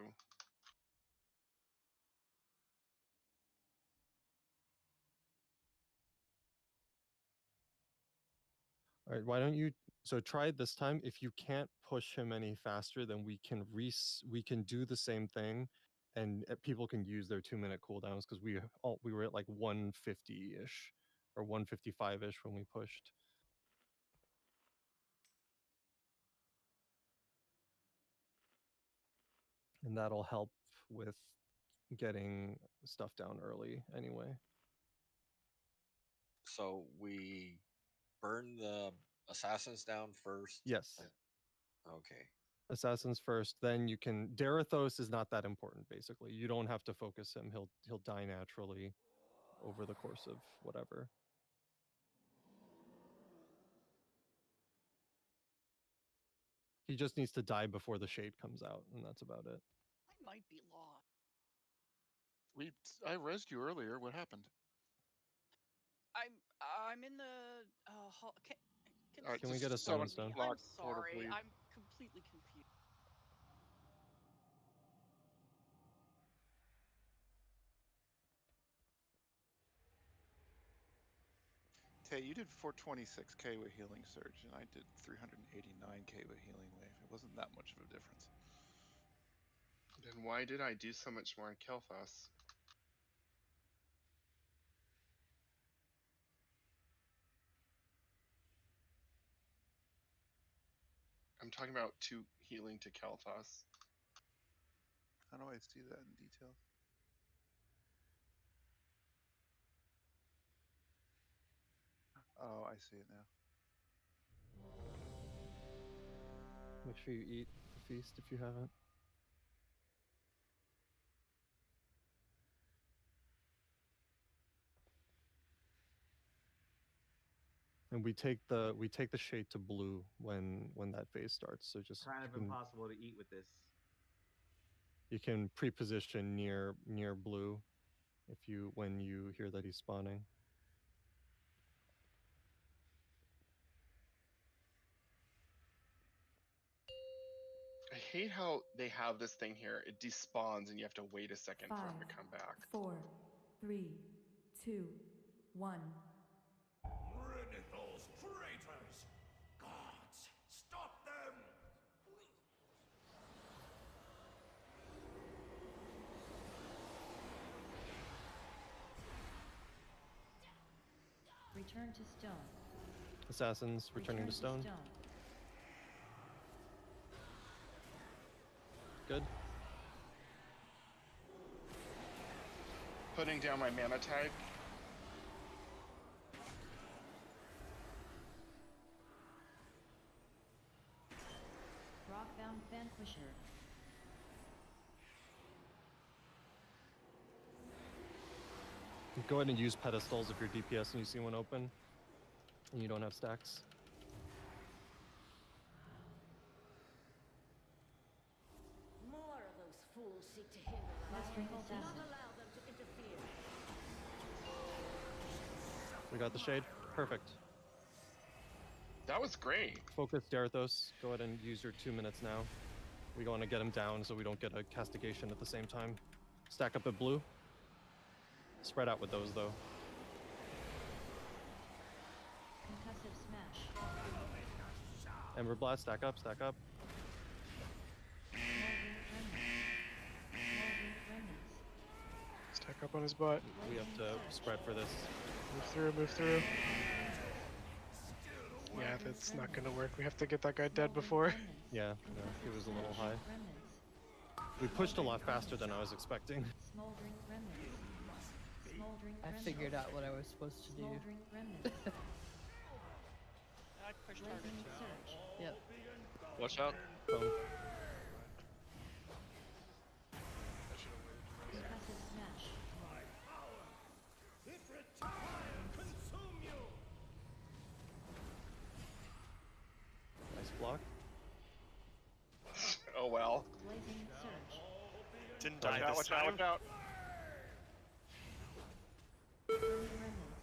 All right, why don't you try it this time. If you can't push him any faster, then we can do the same thing and people can use their 2-minute cooldowns because we were at like 150-ish or 155-ish when we pushed. And that'll help with getting stuff down early anyway. So we burn the assassins down first. Yes. Okay. Assassins first, then you can. Darethos is not that important. Basically, you don't have to focus him. He'll die naturally over the course of whatever. He just needs to die before the shade comes out, and that's about it. I might be lost. I rezzed you earlier. What happened? I'm in the hall. Can we get a someone stone? I'm sorry. I'm completely confused. Tay, you did 426k with Healing Surge, and I did 389k with Healing Wave. It wasn't that much of a difference. Then why did I do so much more on Kel'Thas? I'm talking about 2 healing to Kel'Thas. How do I see that in detail? Oh, I see it now. Make sure you eat the feast if you haven't. And we take the shade to blue when that phase starts. So just Kind of impossible to eat with this. You can pre-position near blue when you hear that he's spawning. I hate how they have this thing here. It despawns and you have to wait a second for him to come back. 4, 3, 2, 1. Ridicles, traitors! Gods, stop them! Return to stone. Assassins returning to stone. Good. Putting down my mana tag. Rockbound Vanquisher. Go ahead and use pedestals if you're DPS and you see one open and you don't have stacks. More of those fools seek to hinder us. Do not allow them to interfere. We got the shade. Perfect. That was great. Focus Darethos. Go ahead and use your 2 minutes now. We want to get him down so we don't get a castigation at the same time. Stack up at blue. Spread out with those though. Concussive smash. Ember Blast, stack up, stack up. Stack up on his butt. We have to spread for this. Move through, move through. Yeah, that's not gonna work. We have to get that guy dead before. Yeah, no, he was a little high. We pushed a lot faster than I was expecting. Smoldering remnants. Smoldering I remnants. figured out what I was supposed to do. Smoldering remnants. I pushed harder Blazing too. surge. Yep. Watch out. Concussive smash. It retire and consume you! Nice block. Oh well. Blazing surge. Didn't Watch die out, this watch out, time. watch out. Burning remnants.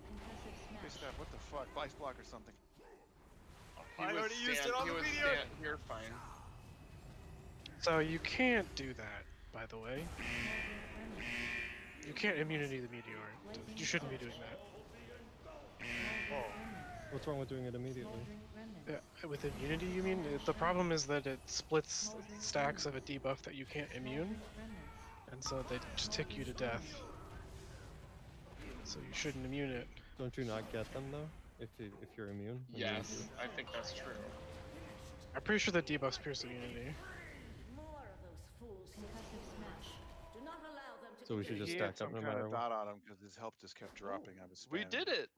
Concussive smash. Hey, Steph, what the fuck? Ice block or something. I already used it on the meteor. You're fine. So you can't do that, by the way. You can't immunity the meteor. You shouldn't be doing that. What's wrong with doing it immediately? Yeah, with immunity, you mean? The problem is that it splits stacks of a debuff that you can't immune. And so they just tick you to death. So you shouldn't immune it. Don't you not get them though? If you're immune? when you Yes, do? I think that's true. I'm pretty sure that debuffs pierce immunity. More of those fools. Concussive smash. Do not allow them to So we should He just had stack up some no kind matter of what. dot on him because his health just kept dropping. I was We spamming. did it.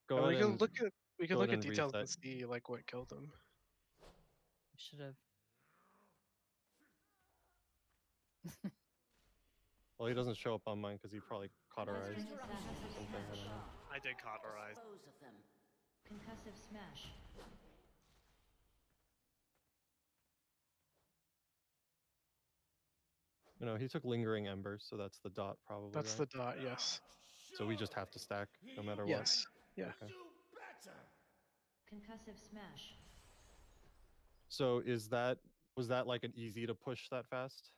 Go we ahead can and look at go ahead and details reset. to see like what killed them. Should have. Well, he doesn't show up on mine because he probably cauterized Concussive something. I don't smash. know. I did cauterize. Dispose of them. Concussive smash. You know, he took lingering embers, so that's the dot probably. That's right? the dot, yes. So we just have to stack no matter what. Yes. Yeah. Okay. Concussive smash. So was that like an easy to push that fast?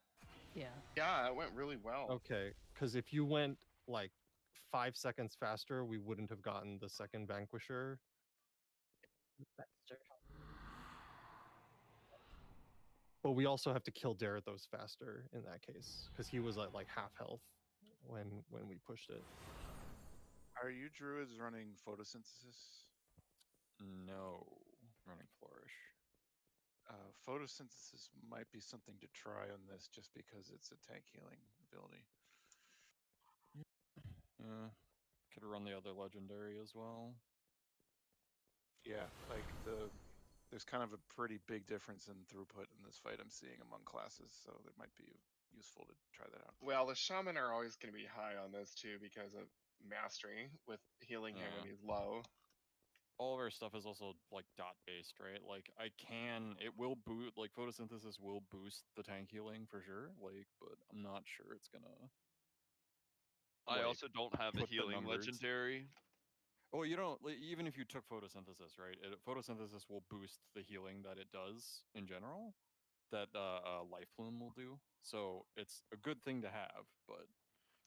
Yeah. Yeah, it went really well. Okay, because if you went like 5 seconds faster, we wouldn't have gotten the second Vanquisher. But we also have to kill Darathos faster in that case, because he was at like half health when we pushed it. Are you druids running photosynthesis? No, running flourish. Photosynthesis might be something to try on this, just because it's a tank healing ability. Could run the other legendary as well. Yeah, like there's kind of a pretty big difference in throughput in this fight I'm seeing among classes, so it might be useful to try that out. Well, the shaman are always going to be high on this too because of mastery with healing him when Yeah. he's low. All of our stuff is also like dot based, right? Like it will boot, like photosynthesis will boost the tank healing for sure, like, but I'm not sure it's gonna. I like, also don't have a put the healing numbers. legendary. Oh, you don't, like, even if you took photosynthesis, right? Photosynthesis will boost the healing that it does in general, that life plume will do. So it's a good thing to have, but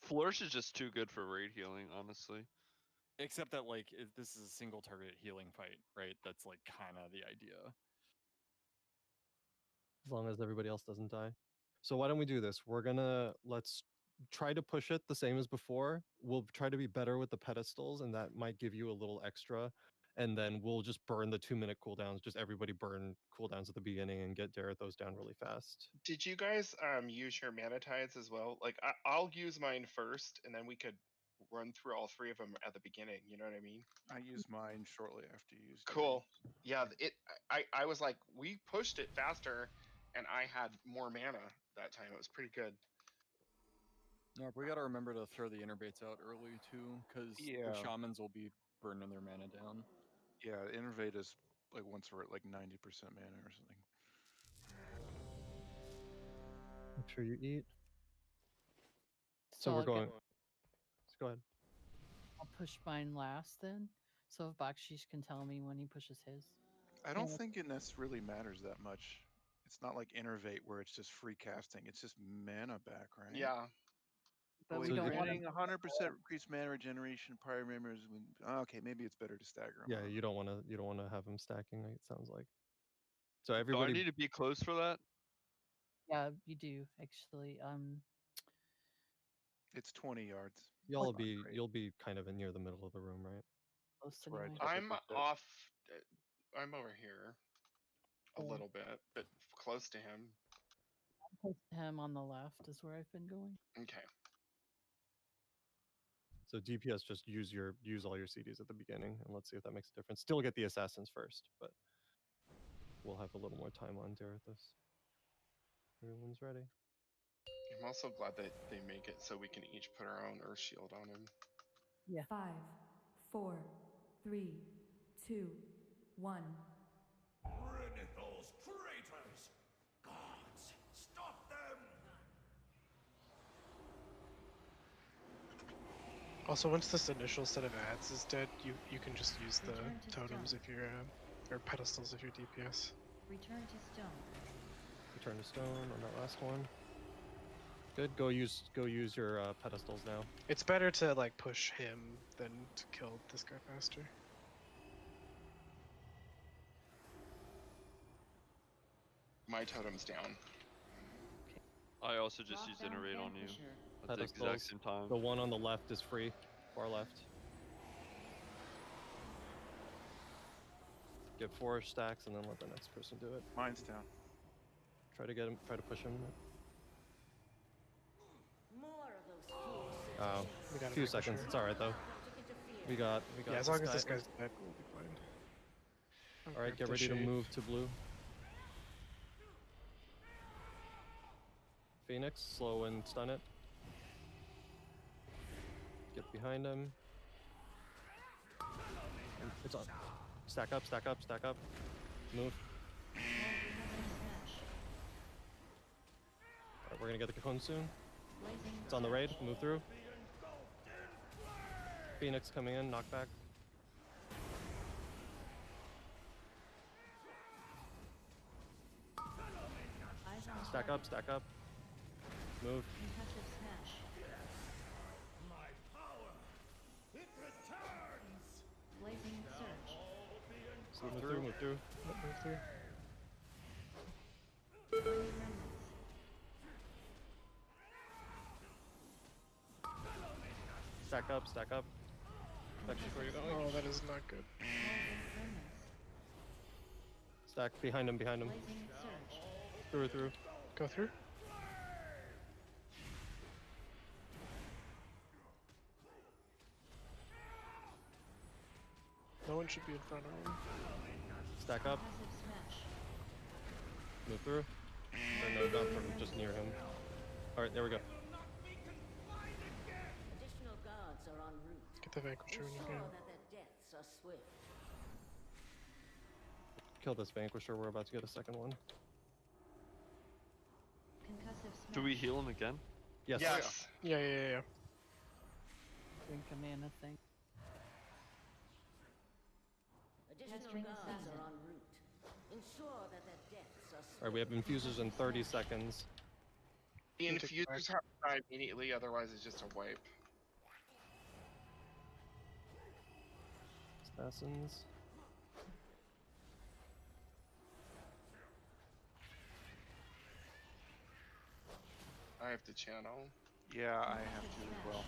Flourish is just too good for raid healing, honestly. except that like this is a single target healing fight, right? That's like kind of the idea. As long as everybody else doesn't die. So why don't we do this? Let's try to push it the same as before. We'll try to be better with the pedestals, and that might give you a little extra. And then we'll just burn the 2-minute cooldowns. Just everybody burn cooldowns at the beginning and get Darathos down really fast. Did you guys use your mana tides as well? Like I'll use mine first, and then we could run through all three of them at the beginning. You know what I mean? I used mine shortly after you used Cool. Yeah. I was like, we pushed it faster, and I had more mana that time. It was pretty good. No, but we got to remember to throw the innervates out early too, because Yeah. the shamans will be burning their mana down. Yeah, innervate is like once we're at like 90% mana or something. Make sure you eat. So we're I'll going. get- Let's go ahead. I'll push mine last then. So if Bakshish can tell me when he pushes his. I don't Yeah. think it really matters that much. It's not like innervate where it's just free casting. It's just mana back, right? Yeah. But we wait, don't want granting 100% increased mana regeneration prior members. Okay, maybe it's better to stagger them. Yeah, you don't want to have them stacking. It sounds like. So Do I everybody. need to be close for that? Yeah, you do actually. It's 20 yards. You'll be kind of near the middle of the room, right? Close That's where I anyway. I'm typically sit. off. I'm over here a Cool. little bit, but close to him. Close to him on the left is where I've been going. Okay. So DPS just use all your CDs at the beginning, and let's see if that makes a difference. Still get the assassins first, but we'll have a little more time on Darathos. Everyone's ready. I'm also glad that they make it so we can each put our own Earth Shield on him. Yeah. 5, 4, 3, 2, 1. Renithal's traitors! Gods, stop them! Also, once this initial set of ads is dead, you can just use the Return to totems stone. if you're or pedestals if you're DPS. Return to stone. Return to stone on that last one. Good. Go use your pedestals now. It's better to like push him than to kill this guy faster. My totem's down. I also just used Lockdown iterate on you Vanquisher. at the Pedestals. exact same time. The one on the left is free. Far left. Get 4 stacks and then let the next person do it. Mine's down. Try to get him. Try to push him. More of those fools. Oh, We got a a few Vanquisher. seconds. It's all right though. We got. Yeah, as the long as this stack. guy's dead, we'll be fine. I'll All right, grab get the ready to shade. move to blue. Phoenix, slow and stun it. Get behind him. It's on. Stack up, stack up, stack up. Move. Alright, we're gonna get the cocoon soon. It's on the raid. Move through. Phoenix coming in. Knockback. Eyes on Stack up, stack up. Move. Concussive smash. My power, it returns. Blazing surge. Move through, move through. Move through. Burning remnants. Stack up, stack up. Back to where you're going. Oh, that is not good. Remnants. Stack behind him, behind him. Blazing surge. Through. Go through. No one should be in front of him. Stack up. Concussive smash. Move through. Or no, not from, just near him. Alright, there we go. Additional guards are en route. Get the Vanquisher when you Ensure can. that their deaths are swift. Kill this Vanquisher, we're about to get a second one. Concussive smash. Do we heal him again? Yes. Yes. Yeah. Drink a mana thing. Additional Pestering guards assassin. are en route. Ensure that their deaths are swift. Alright, we have infusers in 30 seconds. The Need to infusers have to die immediately, otherwise it's just a wipe. Assassins. I have to channel. Yeah, I have to as well.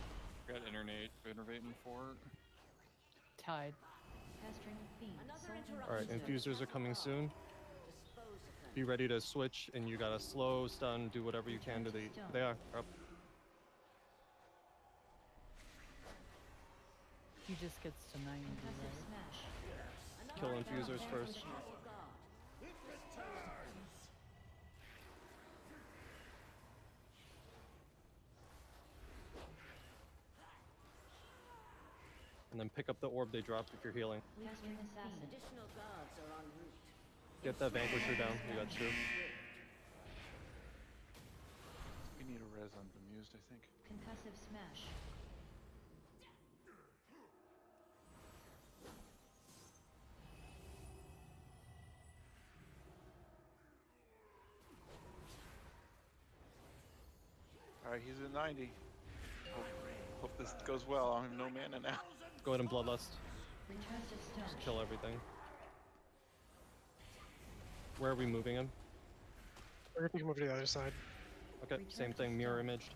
Got innervate in 4. Tide. Pestering fiend. Another Soul interruption. Alright, infusers are coming soon. Dispose of them. Be ready to switch, and you gotta slow, stun, do whatever you can to the. They are up. He just gets to 90, Concussive right? smash. Kill Another infusers guard first. vanquishes a guard. It returns. And then pick up the orb they dropped if you're healing. Pestering assassin. Additional guards are en route. Get that Vanquisher down. You got 2. We need a res on Bemused, I think. Concussive smash. Alright, he's at 90. Hope this goes well. I have no mana now. Go ahead and Bloodlust. Return to stone. Just kill everything. Where are we moving him? We're gonna move to the other side. Okay, Return same to thing, mirror stone. imaged.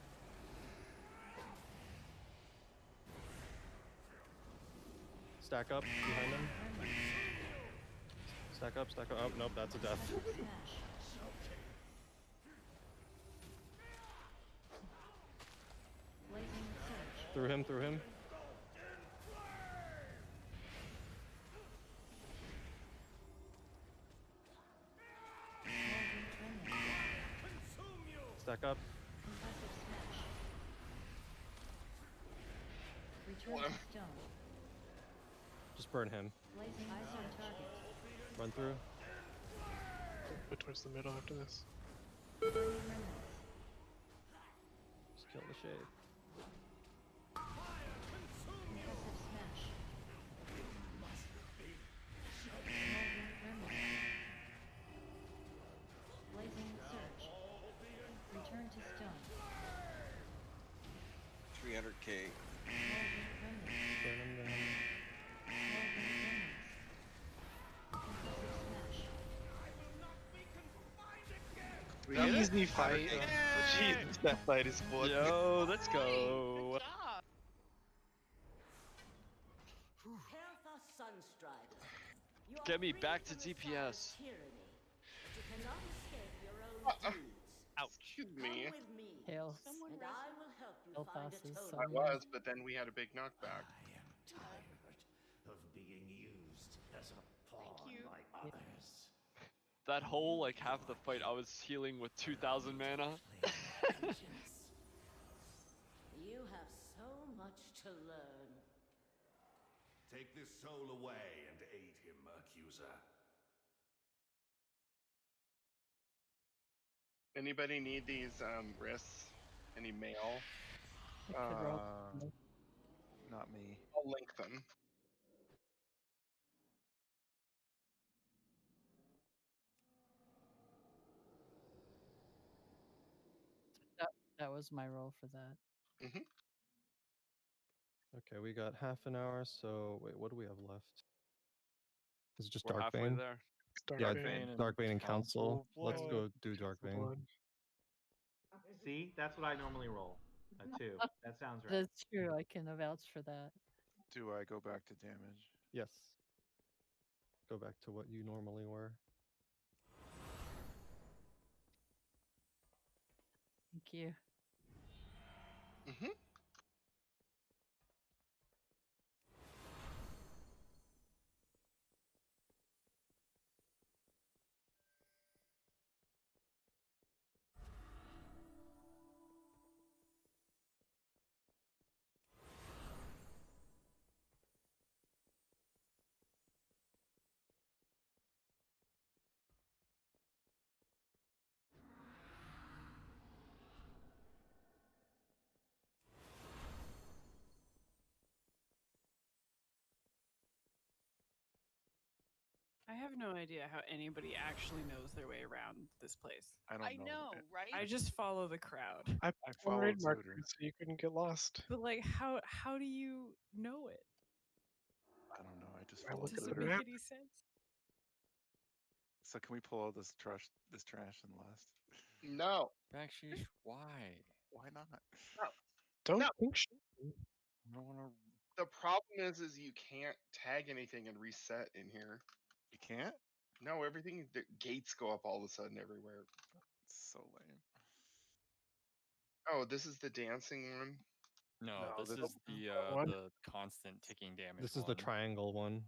Stack up behind him. Remnants. Stack up, stack up. Oh, nope, that's a death. Concussive smash. Blazing surge. Through him. Remnants. Stack up. Concussive smash. Return Well, to stone. Just burn him. Blazing eyes on target. Run through. Put towards the middle after this. Burning remnants. Just kill the shade. Concussive smash. Smoldering remnants. Blazing surge. Return to stone. 300k. Smoldering remnants. Burn him down. Smoldering remnants. Concussive smash. We get it? Easy fight. Let's Jesus, that fight is fun. Yo, let's go. Good job. Hertha Sunstrider. You are Get me free back to from the DPS. Sire's tyranny, but you cannot escape your own deeds. Ouch. Excuse me. Come with me, Hail. Someone and res- I will help you Hail find a tosses, totem. I someone. was, but then we had a big knockback. I am tired of being used as a pawn you. by others. That whole like half the fight, I was healing with 2,000 mana. You have so much to learn. Take this soul away and aid him, accuser. Anybody need these wrists? Any mail? Not me. I'll link them. That was my role for that. Mm-hmm. Okay, we got half an hour. So wait, what do we have left? Is it just We're halfway Darkbane? there. Yeah, Darkbane. Darkbane and Council. Let's Blood. go do Council Darkbane. Blood. See, that's what I normally roll. A 2. That sounds right. That's true. I can vouch for that. Do I go back to damage? Yes. Go back to what you normally were. Thank you. Mm-hmm. I have no idea how anybody actually knows their way around this place. I don't I know, right? I just follow the crowd. I followed raid markers Zooter. so you couldn't get lost. But like, how do you know it? I don't know. I just I followed looked Does at it the Zooter. make map. any sense? So can we pull all this trash and last? No. Backsheesh, why? Why not? Don't No. think so. I don't want to. The problem is you can't tag anything and reset in here. You can't? No, everything, the gates go up all of a sudden everywhere. It's so lame. Oh, this is the dancing one? No, No, this this is one. the constant ticking damage. This is the one. triangle one.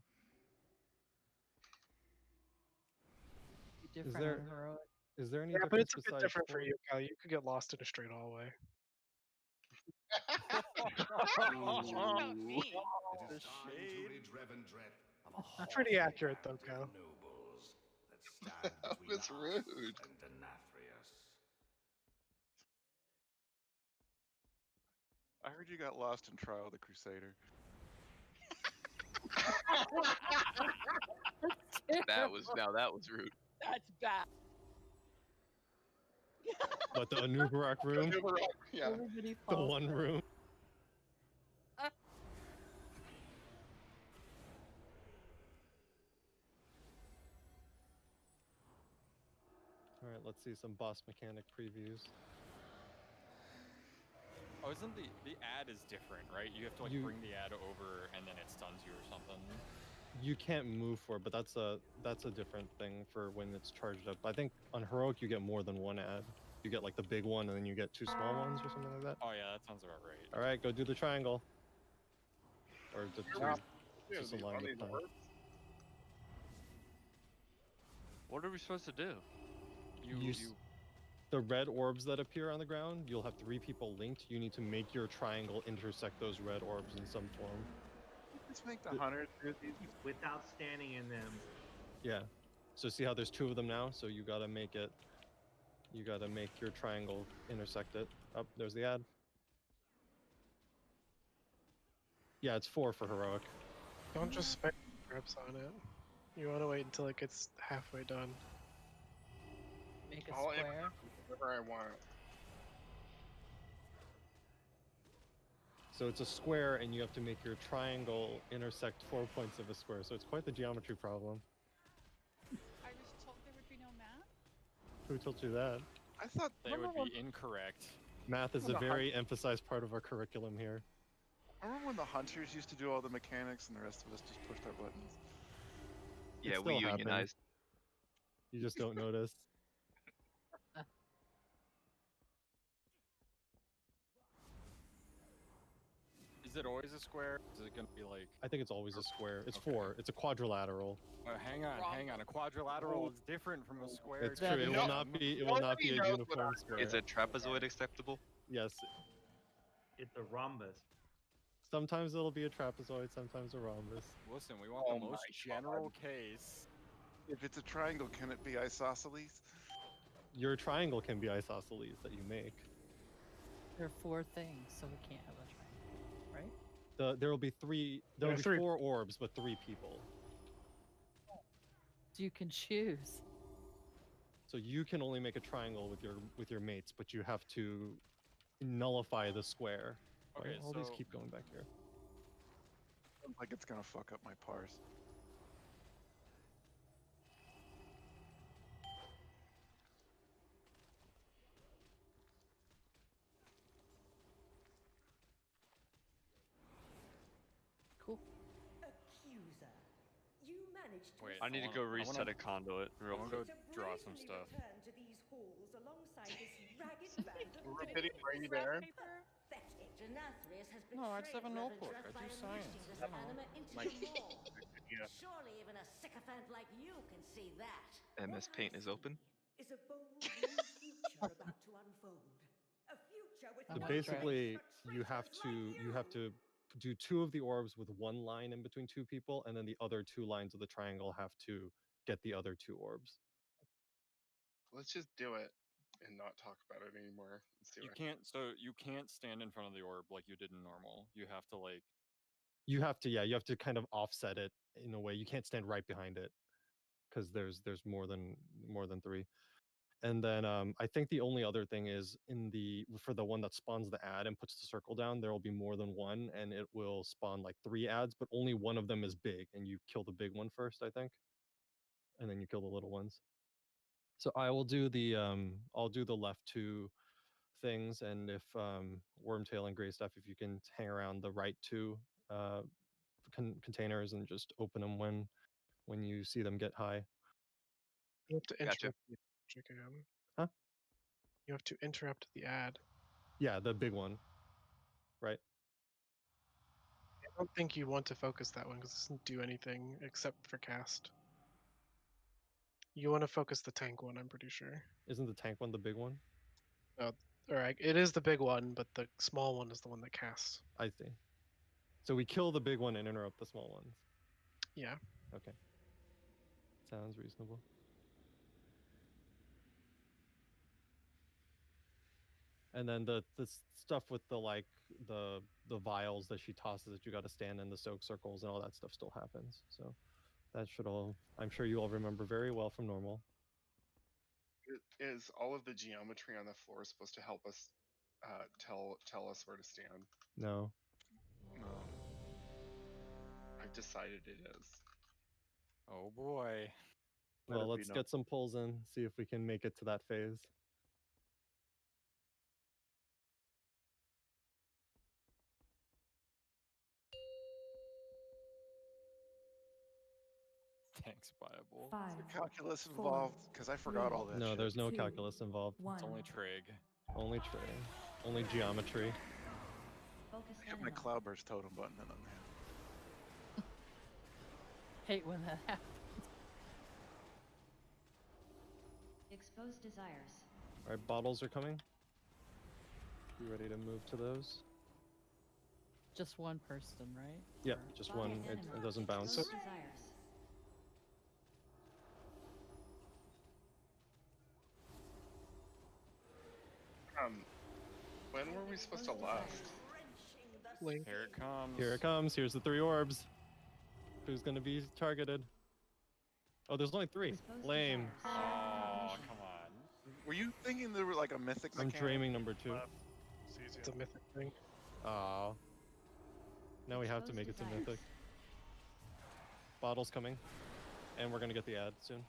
Different there- on heroic. Is there any Yeah, but difference it's a bit besides different for four? you, Kyle. You could get lost in a straight hallway. Me. It is time to rid Revendreth of a Pretty haughty accurate though, band of Kyle. nobles that stand That between was us rude. and Nathrius. I heard you got lost in Trial of the Crusader. That was rude. That's bad. But the Anubarak room? Yeah. Everybody The falls one for it. room? Alright, let's see some boss mechanic previews. Oh, isn't the ad is different, right? You have to like You- bring the ad over and then it stuns you or something. You can't move for it, but that's a different thing for when it's charged up. I think on Heroic you get more than one ad. You get like the big one and then you get two small ones or something like that. Oh yeah, that sounds about right. Alright, go do the triangle. Or the two. Yeah, Just these align funny the plan. words. What are we supposed to do? The red orbs that appear on the ground, you'll have 3 people linked. You need to make your triangle intersect those red orbs in some form. Let's make the hunters do these. Without standing in them. Yeah. So see how there's 2 of them now? So you gotta make it. You gotta make your triangle intersect it. Oh, there's the ad. Yeah, it's 4 for Heroic. Don't just spend grips on it. You want to wait until it gets halfway done. Make a I'll square. Whatever I want. So it's a square, and you have to make your triangle intersect 4 points of a square. So it's quite the geometry problem. I was told there would be no math. Who told you that? I thought They would be incorrect. Math is a very emphasized part of our curriculum here. I remember when the hunters used to do all the mechanics and the rest of us just pushed our buttons. Yeah, It we still happens. unionized. You just don't notice. Is it always a square? Is it gonna be like? I think it's always a square. It's Okay. 4. It's a quadrilateral. Hang on. A quadrilateral is different from a square. It's true. It will not be. It will not be a uniform square. Is a trapezoid acceptable? Yes. It's a rhombus. Sometimes it'll be a trapezoid. Sometimes a rhombus. Listen, we want the most general case. If it's a triangle, can it be isosceles? Your triangle can be isosceles that you make. There are 4 things, so we can't have a triangle, right? There will be 3. There will be 3. 4 orbs, but 3 people. So you can choose. So you can only make a triangle with your mates, but you have to nullify the square. Okay, Right? All these so- keep going back here. Sounds like it's gonna fuck up my parse. Cool. Accuser, you managed to Wait, I need to go reset a conduit real I'm quick. gonna go draw some stuff. return to these halls alongside this ragged band of Repeating, are you there? pathetic. Nathria has betrayed No, I just have a notebook. Ravensworth I do by science. unleashing this I don't know. anima into Like- the maw. Yeah. Surely even a sycophant like you can see that. MS Paint is open. Is a bold new future about to unfold. A future with Oh, So that's basically, you have to do 2 of the orbs with 1 line in between 2 people, and then the other 2 lines of the triangle have to get the other 2 orbs. Let's just do it and not talk about it anymore. Let's do You it. can't. So you can't stand in front of the orb like you did in normal. You have to like. You have to kind of offset it in a way. You can't stand right behind it because there's more than 3. And then I think the only other thing is for the one that spawns the ad and puts the circle down, there will be more than one, and it will spawn like 3 ads, but only one of them is big, and you kill the big one first, I think, and then you kill the little ones. So I will do the I'll do the left 2 things, and if Wormtail and Grey Stuff, if you can hang around the right 2 containers and just open them when you see them get high. You have to Gotcha. interrupt the magic again. Huh? You have to interrupt the ad. Yeah, the big one, right? I don't think you want to focus that one because it doesn't do anything except for cast. You want to focus the tank one, I'm pretty sure. Isn't the tank one the big one? Alright, it is the big one, but the small one is the one that casts. I see. So we kill the big one and interrupt the small ones. Yeah. Okay. Sounds reasonable. And then the stuff with the the vials that she tosses that you got to stand in the soak circles and all that stuff still happens. So that should all, I'm sure you all remember very well from normal. Is all of the geometry on the floor supposed to help us tell us where to stand? No. No. I've decided it is. Oh boy. Well, let's get some pulls in, see if we can make it to that phase. Tank's viable. 5, Is there calculus 4, involved? Because I forgot all that No, shit. there's no 2, calculus involved. 1. It's only trig. Only trig. Only geometry. Focus I hit my enema. cloudburst totem button and I'm Hate when that happens. Expose desires. All right, bottles are coming. Be ready to move to those. Just one person, right? Yep, Or- just Focus one. It enema. doesn't bounce. Expose desires. When were we supposed to left? Link. Here it comes. Here it comes. Here's the 3 orbs. Who's gonna be targeted? Oh, there's only 3. Expose Lame. desires. Oh, come on. Were you thinking there were like a mythic I'm mechanic? dreaming number 2. It's a mythic thing. Aw. Now we have to Expose make it to desires. mythic. Bottles coming. And we're gonna get the ad soon.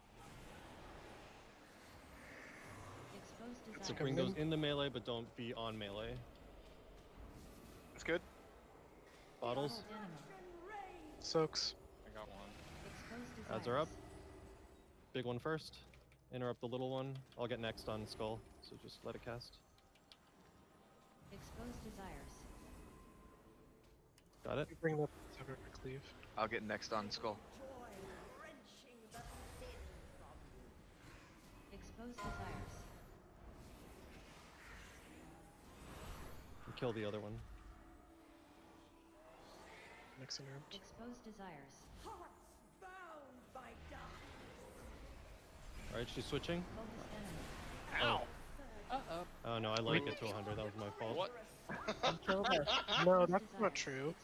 Expose It's So coming bring those in. into melee, but don't be on melee. That's good. Bottles. Soaks. I got one. Ads are up. Big one first. Interrupt the little one. I'll get next on skull, so just let it cast. Expose desires. Got it. Bring that sucker for cleave. I'll get next on skull. Expose desires. And kill the other one. Next interrupt. Expose desires. Alright, she's switching. Focus enemy. Oh. Uh-oh. Oh no, I let it get to 100. That was my fault. What? Killed her. No, that's not true.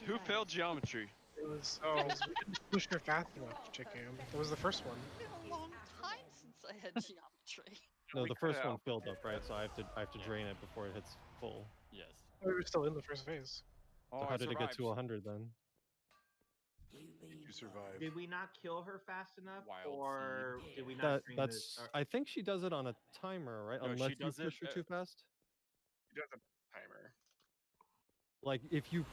Who failed geometry? It was. Oh, we didn't push her fast enough, Chicken. That was the first one. It's been a long time since I had geometry. No, We the cut it first one out. filled up, right? So I have to drain it before it hits full. Yes. We were still in the first phase. So Oh, how I did it get to survived. 100 then? You survived. Did we not kill her fast enough, Wild or did we not train That's. I think she does it on a timer, right? No, she Unless you does it, push her too fast. He does a timer. Like if you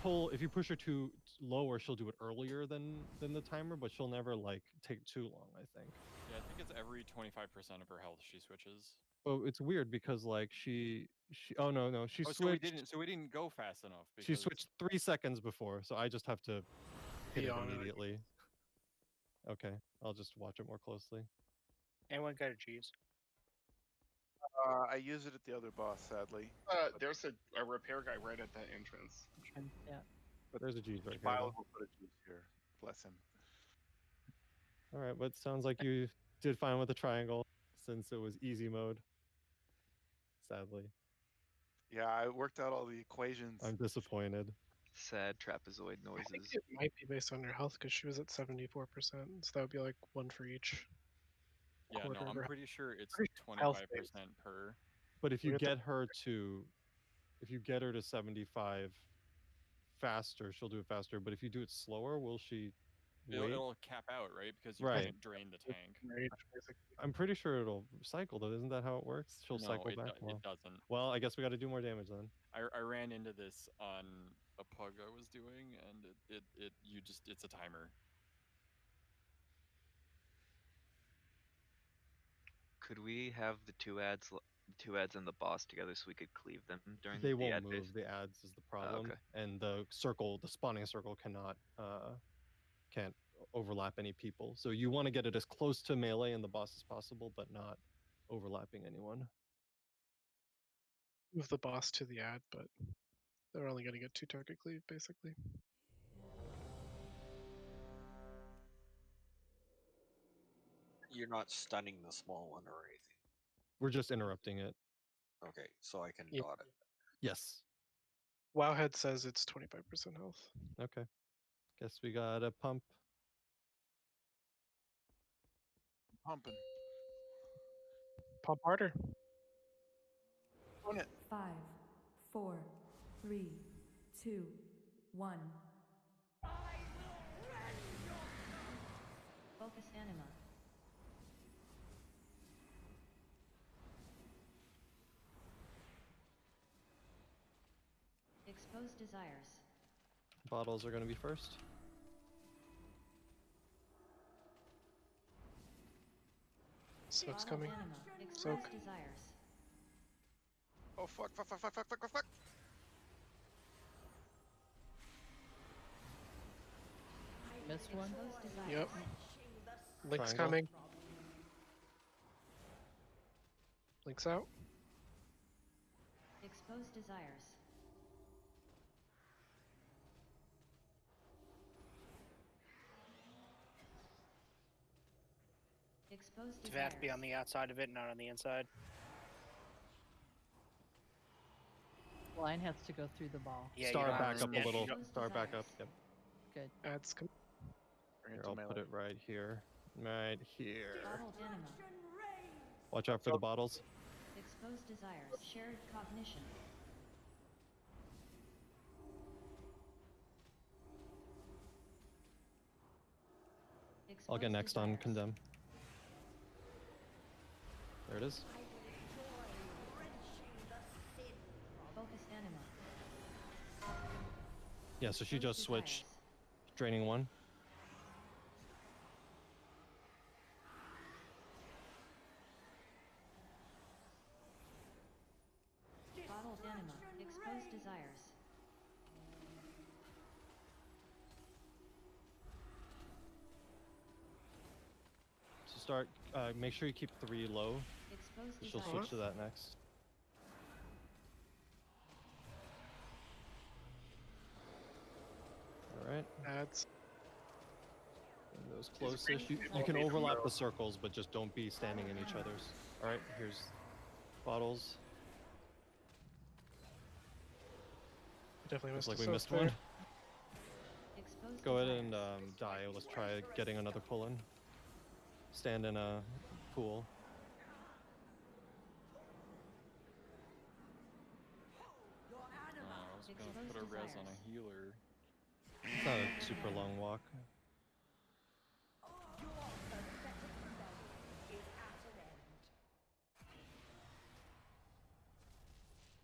push her too lower, she'll do it earlier than the timer, but she'll never like take too long. I think. Yeah, I think it's every 25% of her health she switches. But it's weird because like she oh no she Oh, switched. so we didn't go fast enough. She Because switched 3 seconds before, so I just have to hit Be it on it. immediately. Okay, I'll just watch it more closely. Anyone got a cheese? I use it at the other boss, sadly. There's a repair guy right at that entrance. Yeah. But there's a G's right here. Miles will put a juice here. Bless him. All right, but sounds like you did fine with the triangle since it was easy mode. Sadly, Yeah, I worked out all the equations. I'm disappointed. Sad trapezoid I think noises. it might be based on your health because she was at 74%, so that would be like one for each. yeah, quarter no, of I'm her pretty sure it's pretty sure it's health 25% based. per. But if you We're at the- get her to, if you get her to 75 faster, she'll do it faster. But if you do it slower, will she wait? It'll cap out, right? Because you Right. can't drain the tank. Right, basically. I'm pretty sure it'll cycle though. Isn't that how it works? She'll No, cycle it, back. it doesn't. Well, I guess we got to do more damage then. I ran into this on a pug I was doing, and it's a timer. Could we have the two ads and the boss together so we could cleave them during They the won't ad move. phase? The ads is the problem, okay. and the spawning circle can't overlap any people. So you want to get it as close to melee and the boss as possible, but not overlapping anyone. Move the boss to the ad, but they're only going to get 2 target cleave, basically. You're not stunning the small one or anything. We're just interrupting it. Okay, so I can Yeah. dot it. Yes. Wowhead says it's 25% health. Okay. Guess we got a pump. Pumping. Pump harder. On it. 5, 4, 3, 2, 1. Focus anima. Expose desires. Bottles are going to be first. Soak's Bottle coming. anima. Expose Soak. desires. Oh fuck! Missed one? Expose desires. Yep. Link's Triangle. coming. Link's out. Expose desires. Expose Do they have to be desires. on the outside of it, not on the inside? Line has to go through the ball. Yeah, Star you don't back up a understand. little. You don't- Star back up. Yep. Good. Ads come. Bring Here, it to I'll put melee. it right here. Right here. Bottle anima. Watch out for the bottles. Expose desires. Shared cognition. I'll get Expose next on desires. condemn. There it is. Yeah, so she Exposed just switched. desires. Draining 1. Bottled enema. Exposed desires. So start, make sure you keep 3 low. Exposed She'll desires. switch to that next. Alright. Adds. Those closest. You can overlap the circles, but just don't be standing in each other's. Alright, here's bottles. Definitely Looks missed like a we soak missed there. one. Exposed Go ahead desires. and die. Let's try getting another pull in. Stand in a pool. I was gonna put a res on a healer. It's not a super long walk.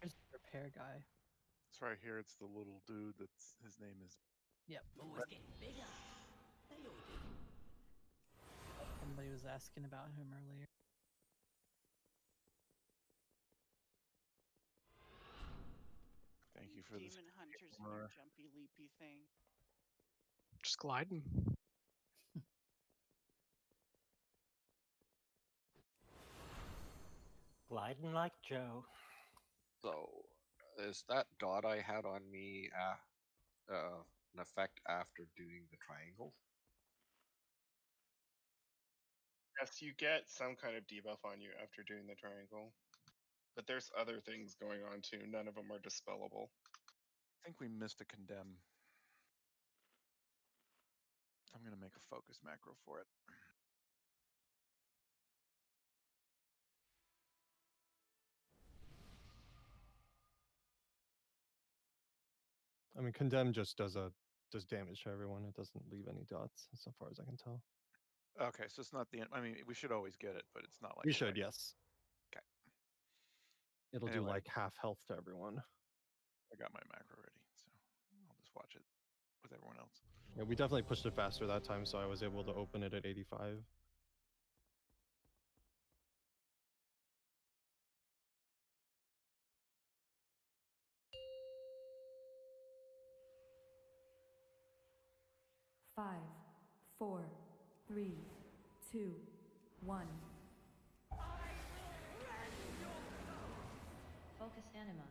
There's the repair guy. It's right here. It's the little dude. That's his name is. Yep. Oh, it's getting bigger. Hello, Dick. Somebody was asking about him earlier. Thank you for this. Demon hunters and their jumpy, leapy thing. Just gliding. Gliding like Joe. So, is that dot I had on me an effect after doing the triangle? Yes, you get some kind of debuff on you after doing the triangle. But there's other things going on too. None of them are dispellable. I think we missed a condemn. I'm gonna make a focus macro for it. I mean, condemn just does damage to everyone. It doesn't leave any dots, so far as I can tell. Okay, so it's not the. I mean, we should always get it, but it's not like. We should, yes. Okay. It'll do Anyway. like half health to everyone. I got my macro ready, so I'll just watch it with everyone else. Yeah, we definitely pushed it faster that time, so I was able to open it at 85. Five, 4, 3, 2, 1. Focus anima.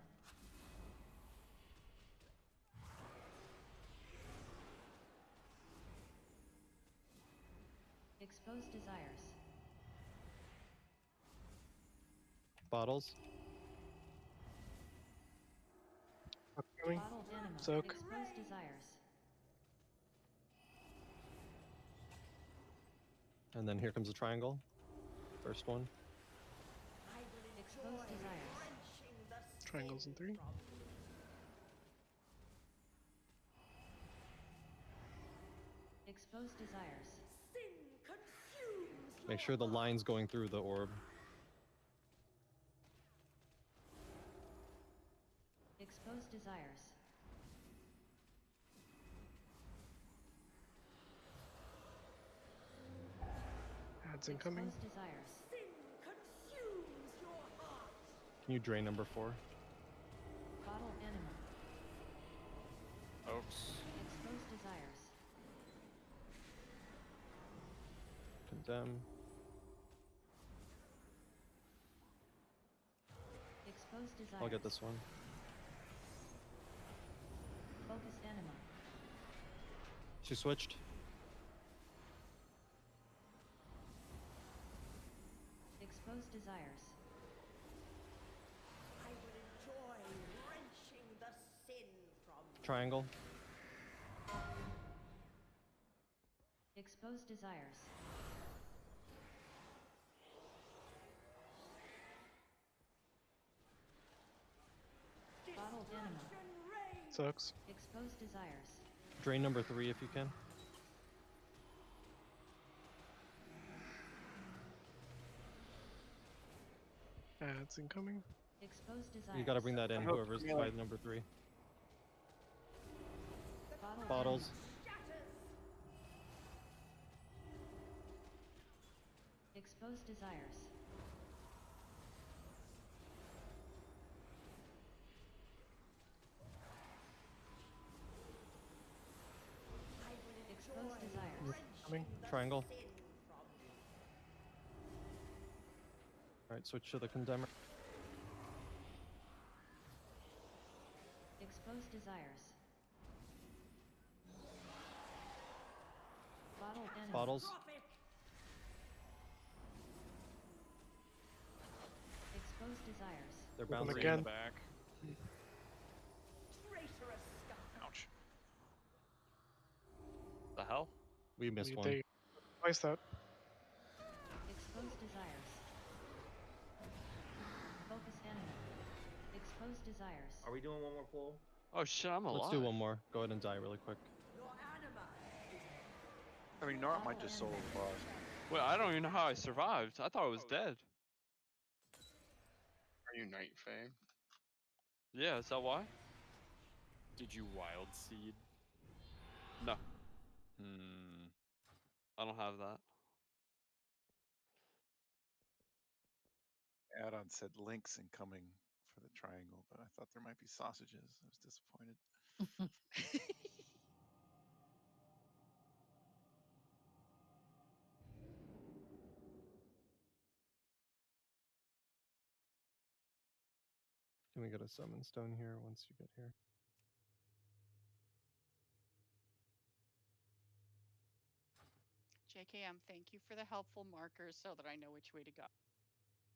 Exposed desires. Bottles. Upcoming. Bottled enema. Soak. Exposed desires. And then here comes the triangle. First one. Exposed desires. Triangles in 3. Exposed desires. Make sure the line's going through the orb. Exposed desires. Adds incoming. Exposed desires. Can you drain number 4? Bottle enema. Oops. Exposed desires. Condemn. Exposed desires. I'll get this one. Focus anima. She switched. Exposed desires. I will enjoy wrenching the sin from Triangle. Exposed desires. Bottled enema. Sucks. Exposed desires. Drain number 3 if you can. Adds incoming. Exposed desires. You gotta bring that in, I hope whoever's Camilla- by number 3. Bottles. Expose desires. Expose desires. Coming. Triangle. Alright, switch to the condemner. Expose desires. Bottle enemy. Bottles. Expose desires. They're Move 'em bouncing again. in the back. Ouch. The hell? We missed one. They twice that. Expose desires. Focus enemy. Expose desires. Are we doing one more pull? Oh shit, I'm alive. Let's do one more. Go ahead and die really quick. I mean, Nart might just solo the boss. Wait, I don't even know how I survived. I thought I was dead. Are you Night Fae? Yeah, is that why? Did you wild seed? No, Hmm. I don't have that. Add-on said links incoming for the triangle, but I thought there might be sausages. I was disappointed. Can we get a summon stone here once you get here? JKM, thank you for the helpful markers so that I know which way to go.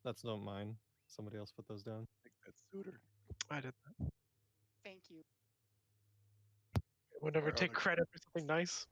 That's not mine. Somebody else put those down. I think that's Suitor. I did that. Thank you. Would never Our take other- credit for something nice.